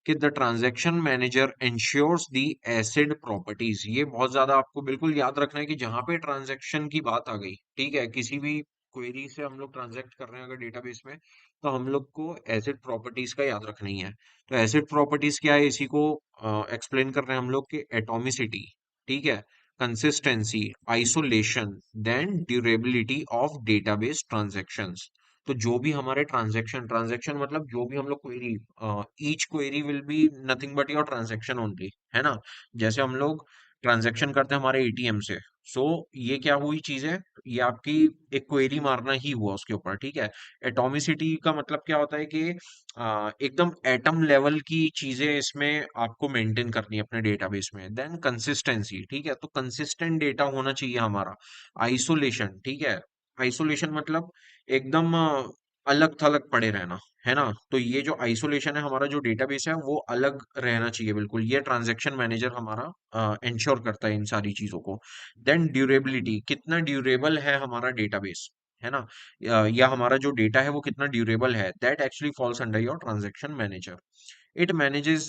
कि the transaction manager ensures the ACID properties. ये बहुत ज्यादा आपको बिल्कुल याद रखना है कि जहां पे ट्रांजैक्शन की बात आ गई, ठीक है, किसी भी क्वेरी से हम लोग ट्रांजैक्ट कर रहे हैं अगर डेटाबेस में, तो हम लोग को एसिड प्रॉपर्टीज का याद रखना ही है। तो एसिड प्रॉपर्टीज क्या है, इसी को एक्सप्लेन कर रहे हैं हम लोग कि एटॉमिसिटी, ठीक है, consistency, isolation, then durability of database transactions. तो जो भी हमारे ट्रांजैक्शन ट्रांजैक्शन मतलब जो भी हम लोग query, each query will be nothing but your transaction only, है ना। जैसे हम लोग ट्रांजैक्शन करते हैं हमारे एटीएम से, सो ये क्या हुई चीज है, ये आपकी एक क्वेरी मारना ही हुआ उसके ऊपर, ठीक है। एटॉमिसिटी का मतलब क्या होता है कि एकदम एटम लेवल की चीजें इसमें आपको मेंटेन करनी है अपने डेटाबेस में। देन कंसिस्टेंसी, ठीक है, तो कंसिस्टेंट डेटा होना चाहिए हमारा। आइसोलेशन, ठीक है, आइसोलेशन मतलब एकदम अलग थलग पड़े रहना, है ना। तो ये जो आइसोलेशन है, हमारा जो डेटाबेस है वो अलग रहना चाहिए बिल्कुल, ये ट्रांजैक्शन मैनेजर हमारा इंश्योर करता है इन सारी चीजों को। देन ड्यूरेबिलिटी, कितना ड्यूरेबल है हमारा डेटाबेस, है ना, या हमारा जो डेटा है वो कितना ड्यूरेबल है, that actually falls under your transaction manager. It manages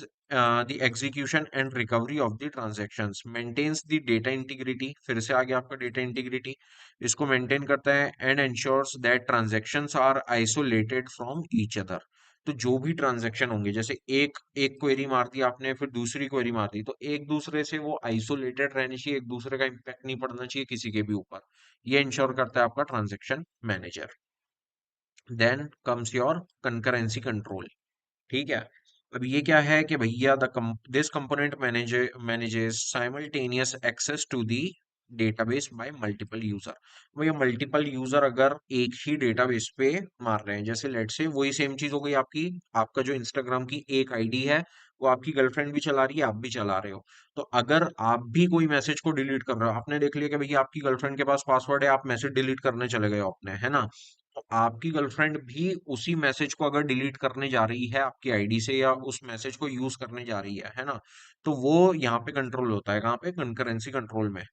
the execution and recovery of the transactions, maintains the data integrity, फिर से आ गया आपका data integrity, इसको maintain करता है, and ensures that transactions are isolated from each other। तो जो भी ट्रांजैक्शन होंगे, जैसे एक एक क्वेरी मार दी आपने, फिर दूसरी क्वेरी मार दी, तो एक दूसरे से वो आइसोलेटेड रहनी चाहिए, एक दूसरे का इम्पैक्ट नहीं पड़ना चाहिए किसी के भी ऊपर। ये इंश्योर करता है आपका transaction manager. Then comes your concurrency control, ठीक है। अब ये क्या है कि भैया this component manages simultaneous access to the database by multiple user. भैया मल्टीपल यूजर अगर एक ही डेटाबेस पे मार रहे हैं, जैसे लेट से वही सेम चीज हो गई आपकी, आपका जो इंस्टाग्राम की एक आईडी है वो आपकी गर्लफ्रेंड भी चला रही है, आप भी चला रहे हो। तो अगर आप भी कोई मैसेज को डिलीट कर रहे हो, आपने देख लिया कि भैया आपकी गर्लफ्रेंड के पास पासवर्ड है, आप मैसेज डिलीट करने चले गए हो अपने, है ना। तो आपकी गर्लफ्रेंड भी उसी मैसेज को अगर डिलीट करने जा रही है आपकी आईडी से, या उस मैसेज को यूज करने जा रही है ना, तो वो यहाँ पे कंट्रोल होता है, कहाँ पे, कंकरेंसी कंट्रोल में।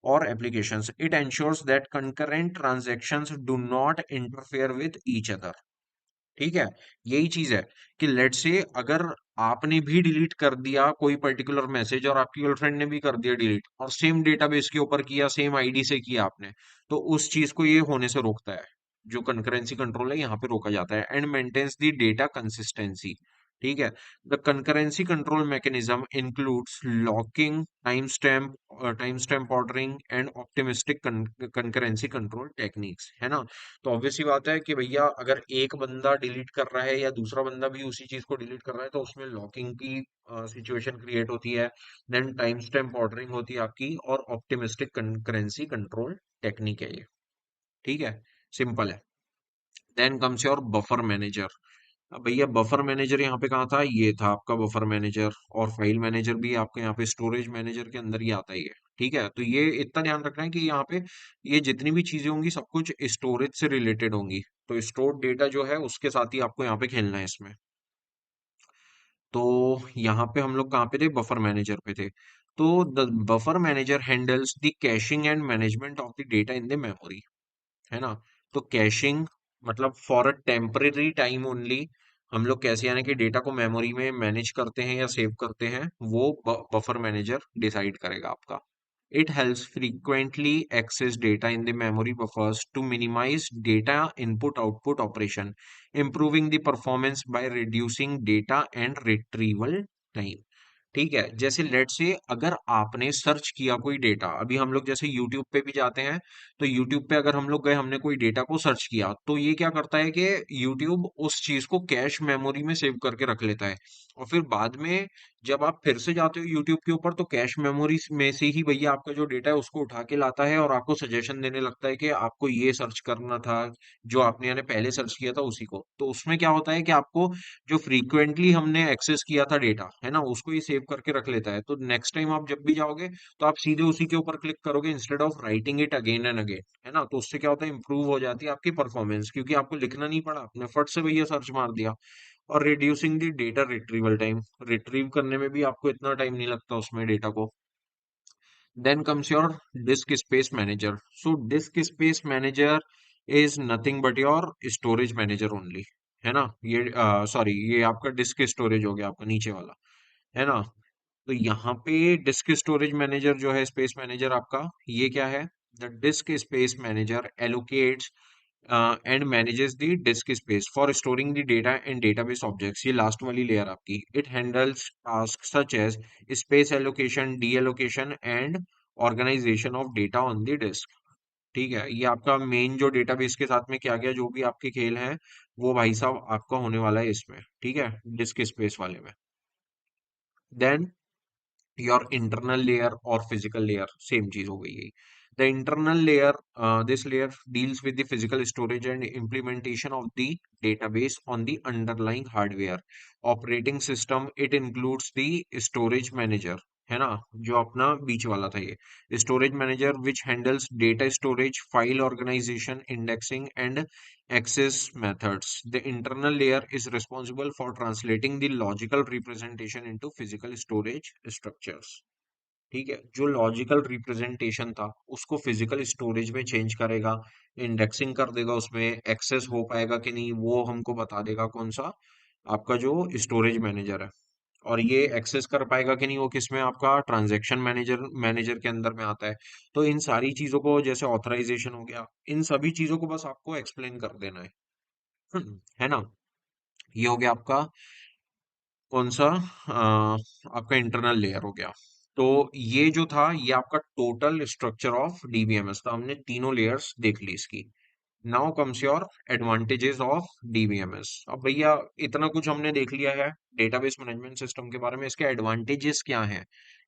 और applications, it ensures that concurrent transactions do not interfere with each other, ठीक है। यही चीज है कि लेट से अगर आपने भी डिलीट कर दिया कोई पर्टिकुलर मैसेज, और आपकी गर्लफ्रेंड ने भी कर दिया डिलीट, और सेम डेटाबेस के ऊपर किया, सेम आईडी से किया आपने, तो उस चीज को ये होने से रोकता है। जो कंकरेंसी कंट्रोल है यहाँ पे रोका जाता है, and maintains the data consistency, ठीक है। The concurrency control mechanism includes locking, time stamp ordering and optimistic concurrency control techniques, है ना। तो ऑब्वियस सी बात है कि भैया अगर एक बंदा डिलीट कर रहा है या दूसरा बंदा भी उसी चीज को डिलीट कर रहा है, तो उसमें लॉकिंग की सिचुएशन क्रिएट होती है। देन टाइम स्टैम्प ऑर्डरिंग होती है आपकी, और ऑप्टिमिस्टिक करेंसी कंट्रोल टेक्निक है ये, ठीक है, सिंपल है। Then comes your buffer manager. अब भैया बफर मैनेजर यहाँ पे कहाँ था, ये था आपका बफर मैनेजर, और फाइल मैनेजर भी आपके यहाँ पे स्टोरेज मैनेजर के अंदर ही आता ही है, ठीक है। तो ये इतना ध्यान रखना है कि यहाँ पे ये जितनी भी चीजें होंगी सब कुछ स्टोरेज से रिलेटेड होंगी। तो स्टोर्ड डेटा जो है उसके साथ ही आपको यहाँ पे खेलना है इसमें। तो यहाँ पे हम लोग कहाँ पे थे, बफर मैनेजर पे थे। तो the buffer manager handles the caching and management of the data in the memory, है ना। तो कैशिंग मतलब for a temporary time only, हम लोग कैसे यानी कि डेटा को मेमोरी में मैनेज करते हैं या सेव करते हैं, वो बफर मैनेजर डिसाइड करेगा आपका। It helps frequently access data in the memory buffers to minimize data input output operation, improving the performance by reducing data and retrieval time। ठीक है, जैसे लेट से अगर आपने सर्च किया कोई डेटा, अभी हम लोग जैसे यूट्यूब पे भी जाते हैं, तो यूट्यूब पे अगर हम लोग गए, हमने कोई डेटा को सर्च किया, तो ये क्या करता है कि यूट्यूब उस चीज को कैश मेमोरी में सेव करके रख लेता है, और फिर बाद में जब आप फिर से जाते हो यूट्यूब के ऊपर तो कैश मेमोरी में से ही भैया आपका जो डेटा है उसको उठा के लाता है और आपको सजेशन देने लगता है कि आपको ये सर्च करना था, जो आपने यानी पहले सर्च किया था उसी को। तो उसमें क्या होता है कि आपको जो फ्रीक्वेंटली हमने एक्सेस किया था डेटा है ना, उसको ये सेव करके रख लेता है। तो नेक्स्ट टाइम आप जब भी जाओगे तो आप सीधे उसी के ऊपर क्लिक करोगे instead of writing it again and again, है ना। तो उससे क्या होता है, इंप्रूव हो जाती है आपकी परफॉर्मेंस, क्योंकि आपको लिखना नहीं पड़ा, आपने फट से भैया सर्च मार दिया। और reducing the data retrieval time, retrieve करने में भी आपको इतना टाइम नहीं लगता उसमें डेटा को। Then comes your disk space manager. So disk space manager is nothing but your storage manager only, है ना। ये सॉरी, ये आपका डिस्क स्टोरेज हो गया आपका नीचे वाला, है ना। तो यहाँ पे डिस्क स्टोरेज मैनेजर जो है, स्पेस मैनेजर आपका, ये क्या है? The disc space manager allocates and manages the disk space for storing the data and database objects। ये लास्ट वाली लेयर आपकी, it handles tasks such as space allocation, deallocation and organization of data on the disk। ठीक है, ये आपका main जो database के साथ में क्या क्या जो भी आपके खेल हैं, वो भाई साहब आपका होने वाला है इसमें, ठीक है, डिस्क स्पेस वाले में। Then your internal layer or physical layer, same चीज हो गई यही। The internal layer, this layer deals with the physical storage and implementation of the database on the underlying hardware operating system। It includes the storage manager, है ना, जो अपना बीच वाला था ये storage manager, which handles data storage, file organization, indexing and access methods। The internal layer is responsible for translating the logical representation into physical storage structures। ठीक है, जो लॉजिकल रिप्रेजेंटेशन था उसको फिजिकल स्टोरेज में चेंज करेगा, indexing कर देगा, उसमें एक्सेस हो पाएगा कि नहीं वो हमको बता देगा कौन सा आपका जो स्टोरेज मैनेजर है। और ये एक्सेस कर पाएगा कि नहीं वो किसमें, आपका ट्रांजैक्शन मैनेजर मैनेजर के अंदर में आता है। तो इन सारी चीजों को, जैसे ऑथराइजेशन हो गया, इन सभी चीजों को बस आपको एक्सप्लेन कर देना है। है ना। ये हो गया आपका कौन सा, आपका इंटरनल लेयर हो गया। तो ये जो था ये आपका टोटल स्ट्रक्चर ऑफ डीबीएमएस था, हमने तीनों लेयर्स देख ली इसकी। Now comes your advantages of DBMS. अब भैया इतना कुछ हमने देख लिया है डेटाबेस मैनेजमेंट सिस्टम के बारे में, इसके एडवांटेजेस क्या हैं,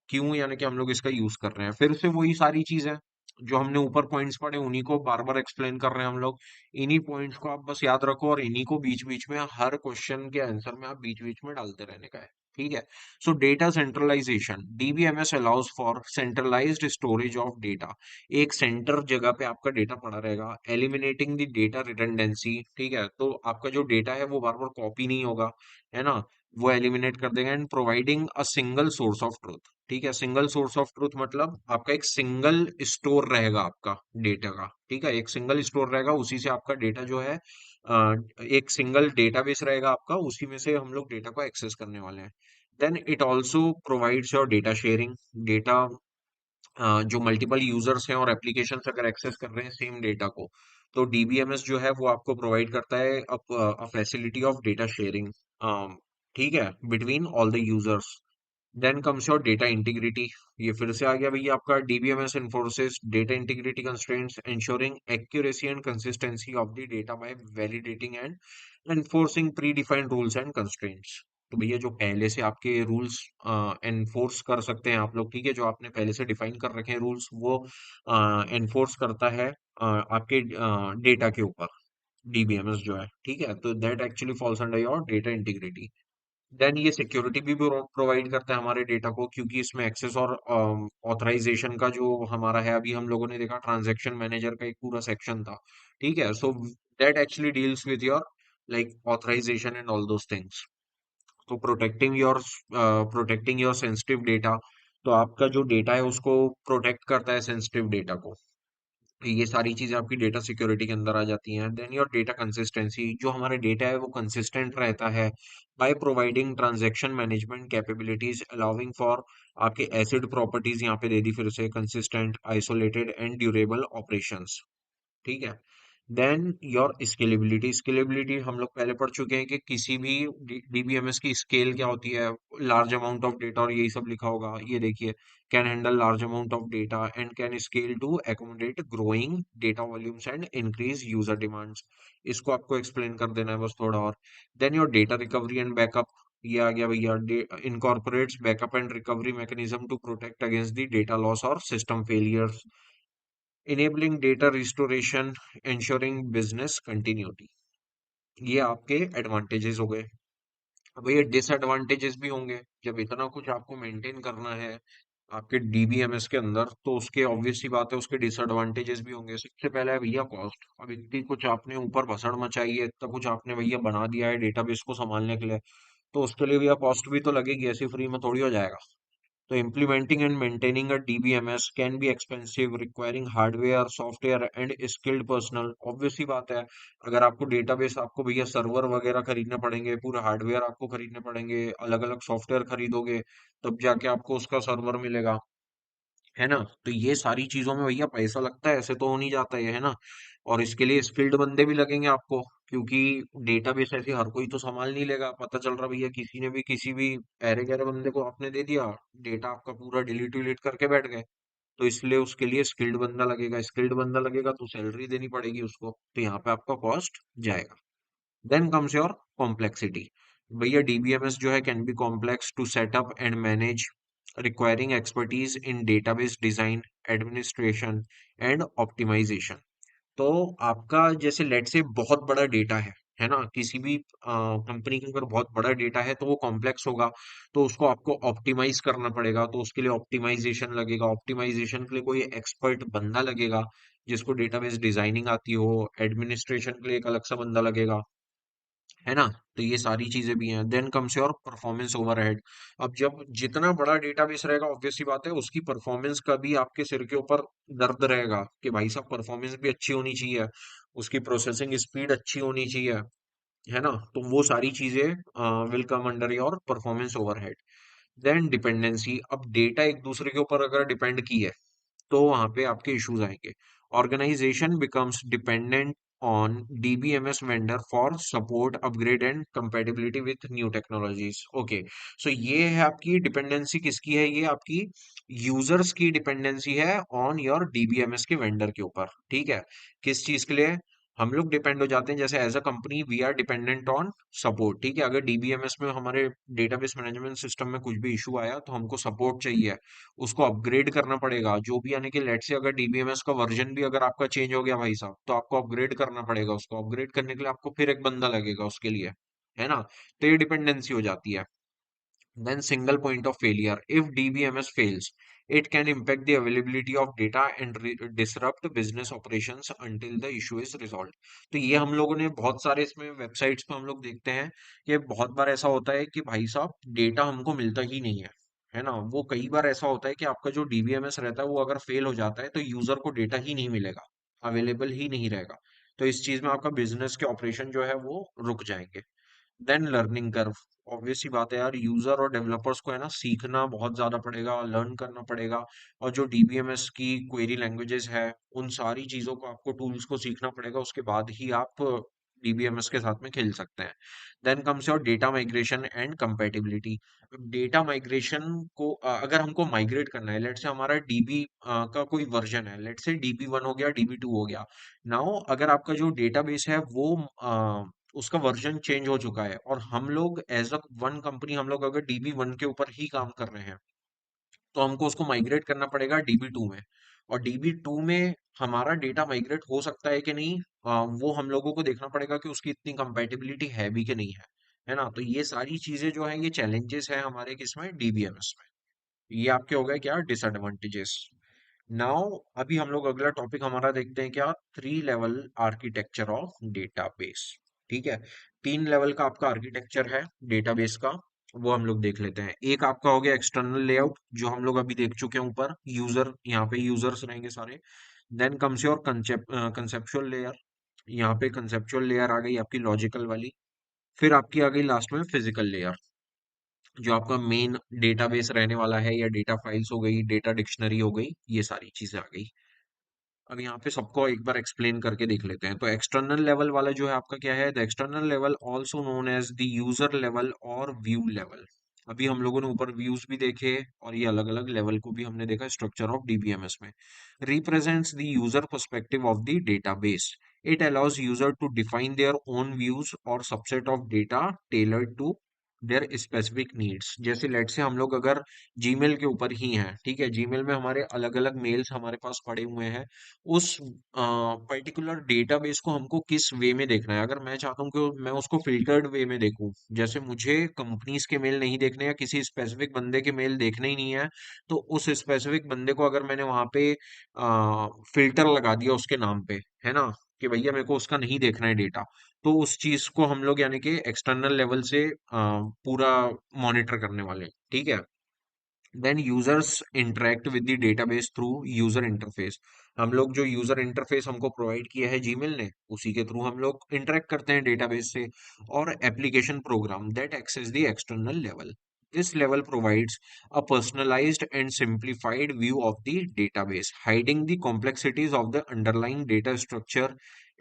क्यों यानी कि हम लोग इसका यूज कर रहे हैं। फिर से वही सारी चीजें जो हमने ऊपर पॉइंट्स पढ़े उन्हीं को बार बार एक्सप्लेन कर रहे हैं हम लोग। इन्हीं पॉइंट्स को आप बस याद रखो और इन्हीं को बीच बीच में हर क्वेश्चन के आंसर में आप बीच बीच में डालते रहने का है। ठीक है। So data centralization, DBMS allows for centralized storage of data. एक सेंटर जगह पे आपका डेटा पड़ा रहेगा, एलिमिनेटिंग द डेटा रिडंडेंसी। ठीक है, तो आपका जो डेटा है वो बार बार कॉपी नहीं होगा, है ना, वो एलिमिनेट कर देगा। And providing a single source of truth. ठीक है, सिंगल सोर्स ऑफ ट्रूथ मतलब आपका एक सिंगल स्टोर रहेगा आपका डेटा का। ठीक है, एक सिंगल स्टोर रहेगा, उसी से आपका डेटा जो है एक सिंगल डेटाबेस रहेगा आपका, उसी में से हम लोग डेटा को एक्सेस करने वाले हैं। Then it also provides your data sharing. Data जो मल्टीपल यूजर्स हैं और एप्लीकेशन अगर एक्सेस कर रहे हैं सेम डेटा को, तो डीबीएमएस जो है वो आपको प्रोवाइड करता है a facility of data sharing, ठीक है, between all the users. Then comes your data integrity. ये फिर से आ गया भैया आपका, DBMS enforces data integrity constraints ensuring accuracy and consistency of the data by validating and enforcing predefined rules and constraints। तो भैया जो पहले से आपके रूल्स एनफोर्स कर सकते हैं आप लोग, ठीक है, जो आपने पहले से डिफाइन कर रखे हैं रूल्स, वो एनफोर्स करता है आपके डेटा के ऊपर, डीबीएमएस जो है। ठीक है, तो that actually falls under your data integrity. Then ये सिक्योरिटी भी प्रोवाइड करता है हमारे डेटा को, क्योंकि इसमें एक्सेस और ऑथराइजेशन का जो हमारा है, अभी हम लोगों ने देखा ट्रांजैक्शन मैनेजर का एक पूरा सेक्शन था। ठीक है, so that actually deals with your like authorization and all those things. तो प्रोटेक्टिंग योर सेंसिटिव डेटा, तो आपका जो डेटा है उसको प्रोटेक्ट करता है, सेंसिटिव डेटा को। ये सारी चीजें आपकी डेटा सिक्योरिटी के अंदर आ जाती हैं। देन योर डेटा कंसिस्टेंसी, जो हमारा डेटा है वो कंसिस्टेंट रहता है by providing transaction management capabilities allowing for आपके एसिड प्रॉपर्टीज यहाँ पे दे दी फिर से, consistent, isolated and durable operations. ठीक है। देन योर स्केलेबिलिटी, स्केलेबिलिटी हम लोग पहले पढ़ चुके हैं कि किसी भी डीबीएमएस की स्केल क्या होती है, लार्ज अमाउंट ऑफ डेटा, और यही सब लिखा होगा, ये देखिए, can handle large amount of data and can scale to accommodate growing data volumes and increase user demands. इसको आपको एक्सप्लेन कर देना है बस थोड़ा और। Then your data recovery and backup, ये आ गया भैया। Incorporates backup and recovery mechanism to protect against the data loss और system failures, enabling data restoration, ensuring business continuity. ये आपके एडवांटेजेस हो गए। अब ये डिसएडवांटेजेस भी होंगे। जब इतना कुछ आपको मेंटेन करना है आपके डीबीएमएस के अंदर, तो उसके ऑब्वियस सी बात है उसके डिसएडवांटेजेस भी होंगे। सबसे पहला है भैया कॉस्ट। अब इतनी कुछ आपने ऊपर भसड़ मचाई है, इतना कुछ आपने भैया बना दिया है डेटाबेस को संभालने के लिए, तो उसके लिए भैया कॉस्ट भी तो लगेगी, ऐसी फ्री में थोड़ी हो जाएगा। तो implementing and maintaining a DBMS can be expensive, requiring hardware, software and skilled personnel. Obvious सी बात है, अगर आपको डेटाबेस, आपको भैया सर्वर वगैरह खरीदने पड़ेंगे, पूरे हार्डवेयर आपको खरीदने पड़ेंगे, अलग अलग सॉफ्टवेयर खरीदोगे, तब जाके आपको उसका सर्वर मिलेगा, है ना। तो ये सारी चीजों में भैया पैसा लगता है, ऐसे तो हो नहीं जाता ये, है ना। और इसके लिए स्किल्ड बंदे भी लगेंगे आपको, क्योंकि डेटाबेस ऐसे हर कोई तो संभाल नहीं लेगा। पता चल रहा भैया किसी ने भी किसी भी अरे गहरे बंदे को आपने दे दिया, डेटा आपका पूरा डिलीट विलीट करके बैठ गए। तो इसलिए उसके लिए स्किल्ड बंदा लगेगा, स्किल्ड बंदा लगेगा तो सैलरी देनी पड़ेगी उसको, तो यहाँ पे आपका कॉस्ट जाएगा। Then comes your complexity. भैया डीबीएमएस जो है can be complex to setup and manage, requiring expertise in database design, administration and optimization. तो आपका जैसे लेट से बहुत बड़ा डेटा है ना, किसी भी कंपनी के अगर बहुत बड़ा डेटा है तो वो कॉम्प्लेक्स होगा, तो उसको आपको ऑप्टिमाइज करना पड़ेगा, तो उसके लिए ऑप्टिमाइजेशन लगेगा, ऑप्टिमाइजेशन के लिए कोई एक्सपर्ट बंदा लगेगा जिसको डेटाबेस डिजाइनिंग आती हो, एडमिनिस्ट्रेशन के लिए एक अलग सा बंदा लगेगा, है ना। तो ये सारी चीजें भी हैं। Then comes your performance overhead. अब जब जितना बड़ा डेटाबेस रहेगा, ऑब्वियस सी बात है उसकी परफॉर्मेंस का भी आपके सिर के ऊपर दर्द रहेगा कि भाई साहब परफॉर्मेंस भी अच्छी होनी चाहिए, उसकी प्रोसेसिंग स्पीड अच्छी होनी चाहिए, है ना। तो वो सारी चीजें will come under your performance overhead. Then dependency. अब डेटा एक दूसरे के ऊपर अगर डिपेंड की है तो वहां पे आपके इश्यूज आएंगे। Organization becomes dependent on DBMS vendor for support, upgrade and compatibility with new technologies. Okay, so ये है आपकी डिपेंडेंसी किसकी है, ये आपकी यूजर्स की डिपेंडेंसी है ऑन योर डीबीएमएस के वेंडर के ऊपर। ठीक है, किस चीज के लिए हम लोग डिपेंड हो जाते हैं, जैसे as a company we are dependent on support. ठीक है, अगर डीबीएमएस में हमारे डेटाबेस मैनेजमेंट सिस्टम में कुछ भी इशू आया तो हमको सपोर्ट चाहिए, उसको अपग्रेड करना पड़ेगा, जो भी यानी कि लेट से अगर डीबीएमएस का वर्जन भी अगर आपका चेंज हो गया भाई साहब, तो आपको अपग्रेड करना पड़ेगा, उसको अपग्रेड करने के लिए आपको फिर एक बंदा लगेगा उसके लिए, है ना। तो ये डिपेंडेंसी हो जाती है। Then single point of failure. If DBMS fails, it can impact the availability of data and disrupt business operations until the issue is resolved. तो ये हम लोगों ने बहुत सारे इसमें वेबसाइट्स पे हम लोग देखते हैं कि बहुत बार ऐसा होता है कि भाई साहब डेटा हमको मिलता ही नहीं है ना। वो कई बार ऐसा होता है कि आपका जो डीबीएमएस रहता है वो अगर फेल हो जाता है तो यूजर को डेटा ही नहीं मिलेगा, अवेलेबल ही नहीं रहेगा। तो इस चीज में आपका बिजनेस के ऑपरेशन जो है वो रुक जाएंगे। Then learning curve. ऑब्वियस सी बात है यार, यूजर और डेवलपर्स को है ना सीखना बहुत ज्यादा पड़ेगा, लर्न करना पड़ेगा। और जो डीबीएमएस की क्वेरी लैंग्वेजेस है, उन सारी चीजों को आपको टूल्स को सीखना पड़ेगा, उसके बाद ही आप डीबीएमएस के साथ में खेल सकते हैं। Then comes your data migration and compatibility. Data migration को अगर हमको माइग्रेट करना है, लेट से हमारा डीबी का कोई वर्जन है, लेट से डीबी 1 हो गया, डीबी 2 हो गया। नाउ अगर आपका जो डेटाबेस है वो उसका वर्जन चेंज हो चुका है, और हम लोग एज अ वन कंपनी हम लोग अगर डीबी 1 के ऊपर ही काम कर रहे हैं, तो हमको उसको माइग्रेट करना पड़ेगा डीबी 2 में। और डीबी 2 में हमारा डेटा माइग्रेट हो सकता है कि नहीं, वो हम लोगों को देखना पड़ेगा कि उसकी इतनी कंपेटिबिलिटी है भी कि नहीं है ना। तो ये सारी चीजें जो है ये चैलेंजेस है हमारे किसमें, डीबीएमएस में। ये आपके हो गए क्या, डिसएडवांटेजेस। नाउ अभी हम लोग अगला टॉपिक हमारा देखते हैं क्या, 3 लेवल आर्किटेक्चर ऑफ डेटाबेस। ठीक है, 3 लेवल का आपका आर्किटेक्चर है डेटाबेस का, वो हम लोग देख लेते हैं। एक आपका हो गया एक्सटर्नल लेआउट, जो हम लोग अभी देख चुके हैं ऊपर, यूजर, यहाँ पे यूजर्स रहेंगे सारे। Then comes your conceptual layer. यहाँ पे कंसेप्चुअल लेयर आ गई आपकी लॉजिकल वाली। फिर आपकी आ गई लास्ट में फिजिकल लेयर, जो आपका मेन डेटाबेस रहने वाला है, या डेटा फाइल्स हो गई, डेटा डिक्शनरी हो गई, ये सारी चीजें आ गई। अब यहाँ पे सबको एक बार एक्सप्लेन करके देख लेते हैं। तो एक्सटर्नल लेवल वाला जो है आपका क्या है, the external level also known as the user level और व्यू लेवल। अभी हम लोगों ने ऊपर व्यूज भी देखे, और ये अलग अलग लेवल को भी हमने देखा स्ट्रक्चर ऑफ डीबीएमएस में। Represents the user perspective of the database. It allows user to define their own views और subset of data tailored to their specific needs. जैसे लेट से हम लोग अगर जीमेल के ऊपर ही हैं, ठीक है, जीमेल में हमारे अलग अलग मेल्स हमारे पास पड़े हुए हैं, उस पर्टिकुलर डेटाबेस को हमको किस वे में देखना है। अगर मैं चाहता हूँ कि मैं उसको फिल्टर्ड वे में देखूं, जैसे मुझे कंपनीज के मेल नहीं देखने या किसी स्पेसिफिक बंदे के मेल देखने ही नहीं है, तो उस स्पेसिफिक बंदे को अगर मैंने वहां पे फिल्टर लगा दिया उसके नाम पे, है ना, कि भैया मेरे को उसका नहीं देखना है डेटा, तो उस चीज को हम लोग यानी कि एक्सटर्नल लेवल से पूरा मॉनिटर करने वाले हैं, ठीक है। Then users interact with the database through user interface. हम लोग जो यूजर इंटरफेस हमको प्रोवाइड किया है जीमेल ने, उसी के थ्रू हम लोग इंटरेक्ट करते हैं डेटाबेस से। और application program that access the external level. This level provides a personalized and simplified view of the database, hiding the complexities of the underlying data structure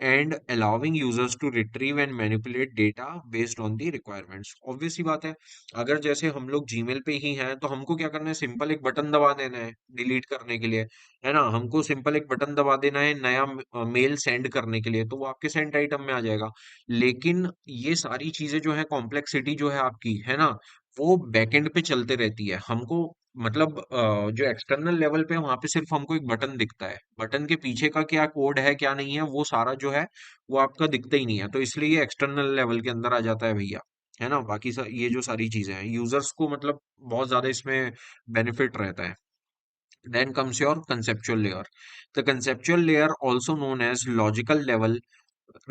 and allowing users to retrieve and manipulate data based on the requirements. Obvious सी बात है, अगर जैसे हम लोग Gmail पे ही हैं तो हमको क्या करना है, सिंपल एक बटन दबा देना है डिलीट करने के लिए, है ना, हमको सिंपल एक बटन दबा देना है नया मेल सेंड करने के लिए, तो वो आपके सेंड आइटम में आ जाएगा। लेकिन ये सारी चीजें जो है, कॉम्प्लेक्सिटी जो है आपकी, है ना, वो बैकएंड पे चलते रहती है। हमको मतलब जो एक्सटर्नल लेवल पे वहां पे सिर्फ हमको एक बटन दिखता है, बटन के पीछे का क्या कोड है क्या नहीं है वो सारा जो है वो आपका दिखता ही नहीं है, तो इसलिए ये एक्सटर्नल लेवल के अंदर आ जाता है भैया, है ना। बाकी ये जो सारी चीजें हैं यूजर्स को मतलब बहुत ज्यादा इसमें बेनिफिट रहता है। Then comes your conceptual layer. The conceptual layer, also known as logical level,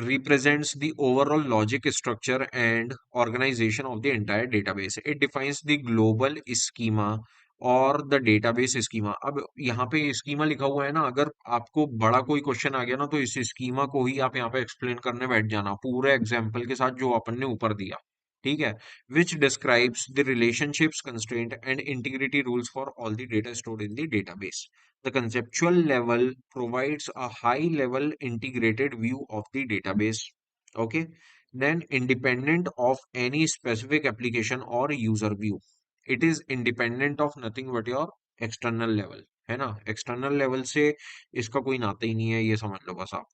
represents the overall logic structure and organization of the entire database. It defines the global schema और the database schema. अब यहाँ पे schema लिखा हुआ है ना, अगर आपको बड़ा कोई क्वेश्चन आ गया ना, तो इस स्कीमा को ही आप यहाँ पे एक्सप्लेन करने बैठ जाना पूरे एग्जाम्पल के साथ जो अपन ने ऊपर दिया, ठीक है। Which describes the relationships, constraint and integrity rules for all the data stored in the database. The conceptual level provides a high level integrated view of the database. Okay. Then independent of any specific application or user view. It is independent of nothing but your external level. है ना, external level से इसका कोई नाता ही नहीं है, ये समझ लो बस आप।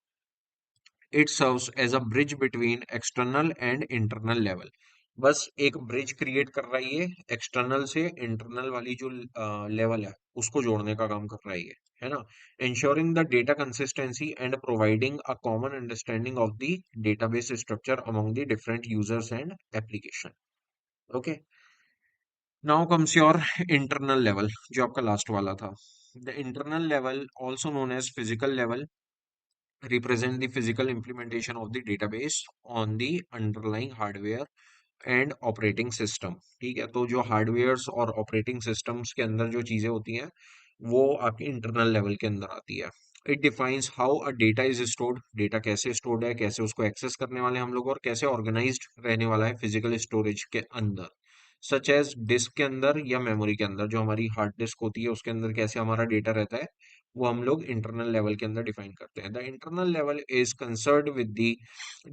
It serves as a bridge between external and internal level. बस एक ब्रिज क्रिएट कर रहा है ये, एक्सटर्नल से इंटरनल वाली जो लेवल है उसको जोड़ने का काम कर रहा है ये, है ना। ensuring the data consistency and providing a common understanding of the database structure among the different users and application. Okay, now comes your internal level, जो आपका लास्ट वाला था। the internal level, also known as physical level, represent the physical implementation of the database on the underlying hardware and operating system. ठीक है, तो जो hardwares और operating systems के अंदर जो चीजें होती हैं वो आपके इंटरनल लेवल के अंदर आती है। It defines how a data is stored, data कैसे स्टोर्ड है, कैसे उसको एक्सेस करने वाले हैं हम लोग, और कैसे ऑर्गेनाइज्ड रहने वाला है फिजिकल स्टोरेज के अंदर, सच एज डिस्क के अंदर या मेमोरी के अंदर। जो हमारी हार्ड डिस्क होती है उसके अंदर कैसे हमारा डेटा रहता है वो हम लोग इंटरनल लेवल के अंदर डिफाइन करते हैं। The internal level is concerned with the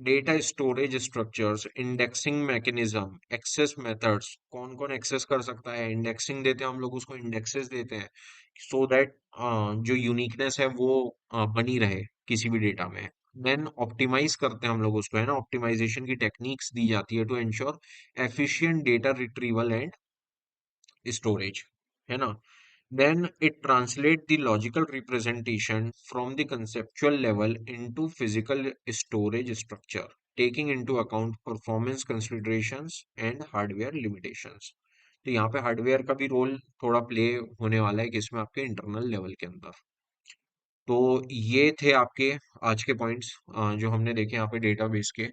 data storage structures, indexing mechanism, access methods, कौन कौन एक्सेस कर सकता है, इंडेक्सिंग देते हैं हम लोग उसको, इंडेक्सेस देते हैं सो दैट जो यूनिकनेस है वो बनी रहे किसी भी डेटा में। देन ऑप्टिमाइज करते हैं हम लोग उसको, है ना, ऑप्टिमाइजेशन की टेक्निक्स दी जाती है to ensure efficient data retrieval and storage, है ना। Then it translate the logical representation from the conceptual level into physical storage structure, taking into account performance considerations and hardware limitations. तो यहाँ पे hardware का भी रोल थोड़ा play होने वाला है किसमें, आपके इंटरनल लेवल के अंदर। तो ये थे आपके आज के पॉइंट्स जो हमने देखे यहाँ पे डेटाबेस के।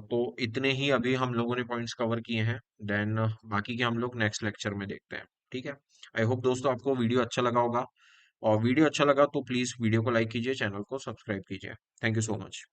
तो इतने ही अभी हम लोगों ने पॉइंट्स कवर किए हैं। देन बाकी के हम लोग नेक्स्ट लेक्चर में देखते हैं, ठीक है। आई होप दोस्तों आपको वीडियो अच्छा लगा होगा, और वीडियो अच्छा लगा तो प्लीज वीडियो को लाइक कीजिए, चैनल को सब्सक्राइब कीजिए। Thank you so much.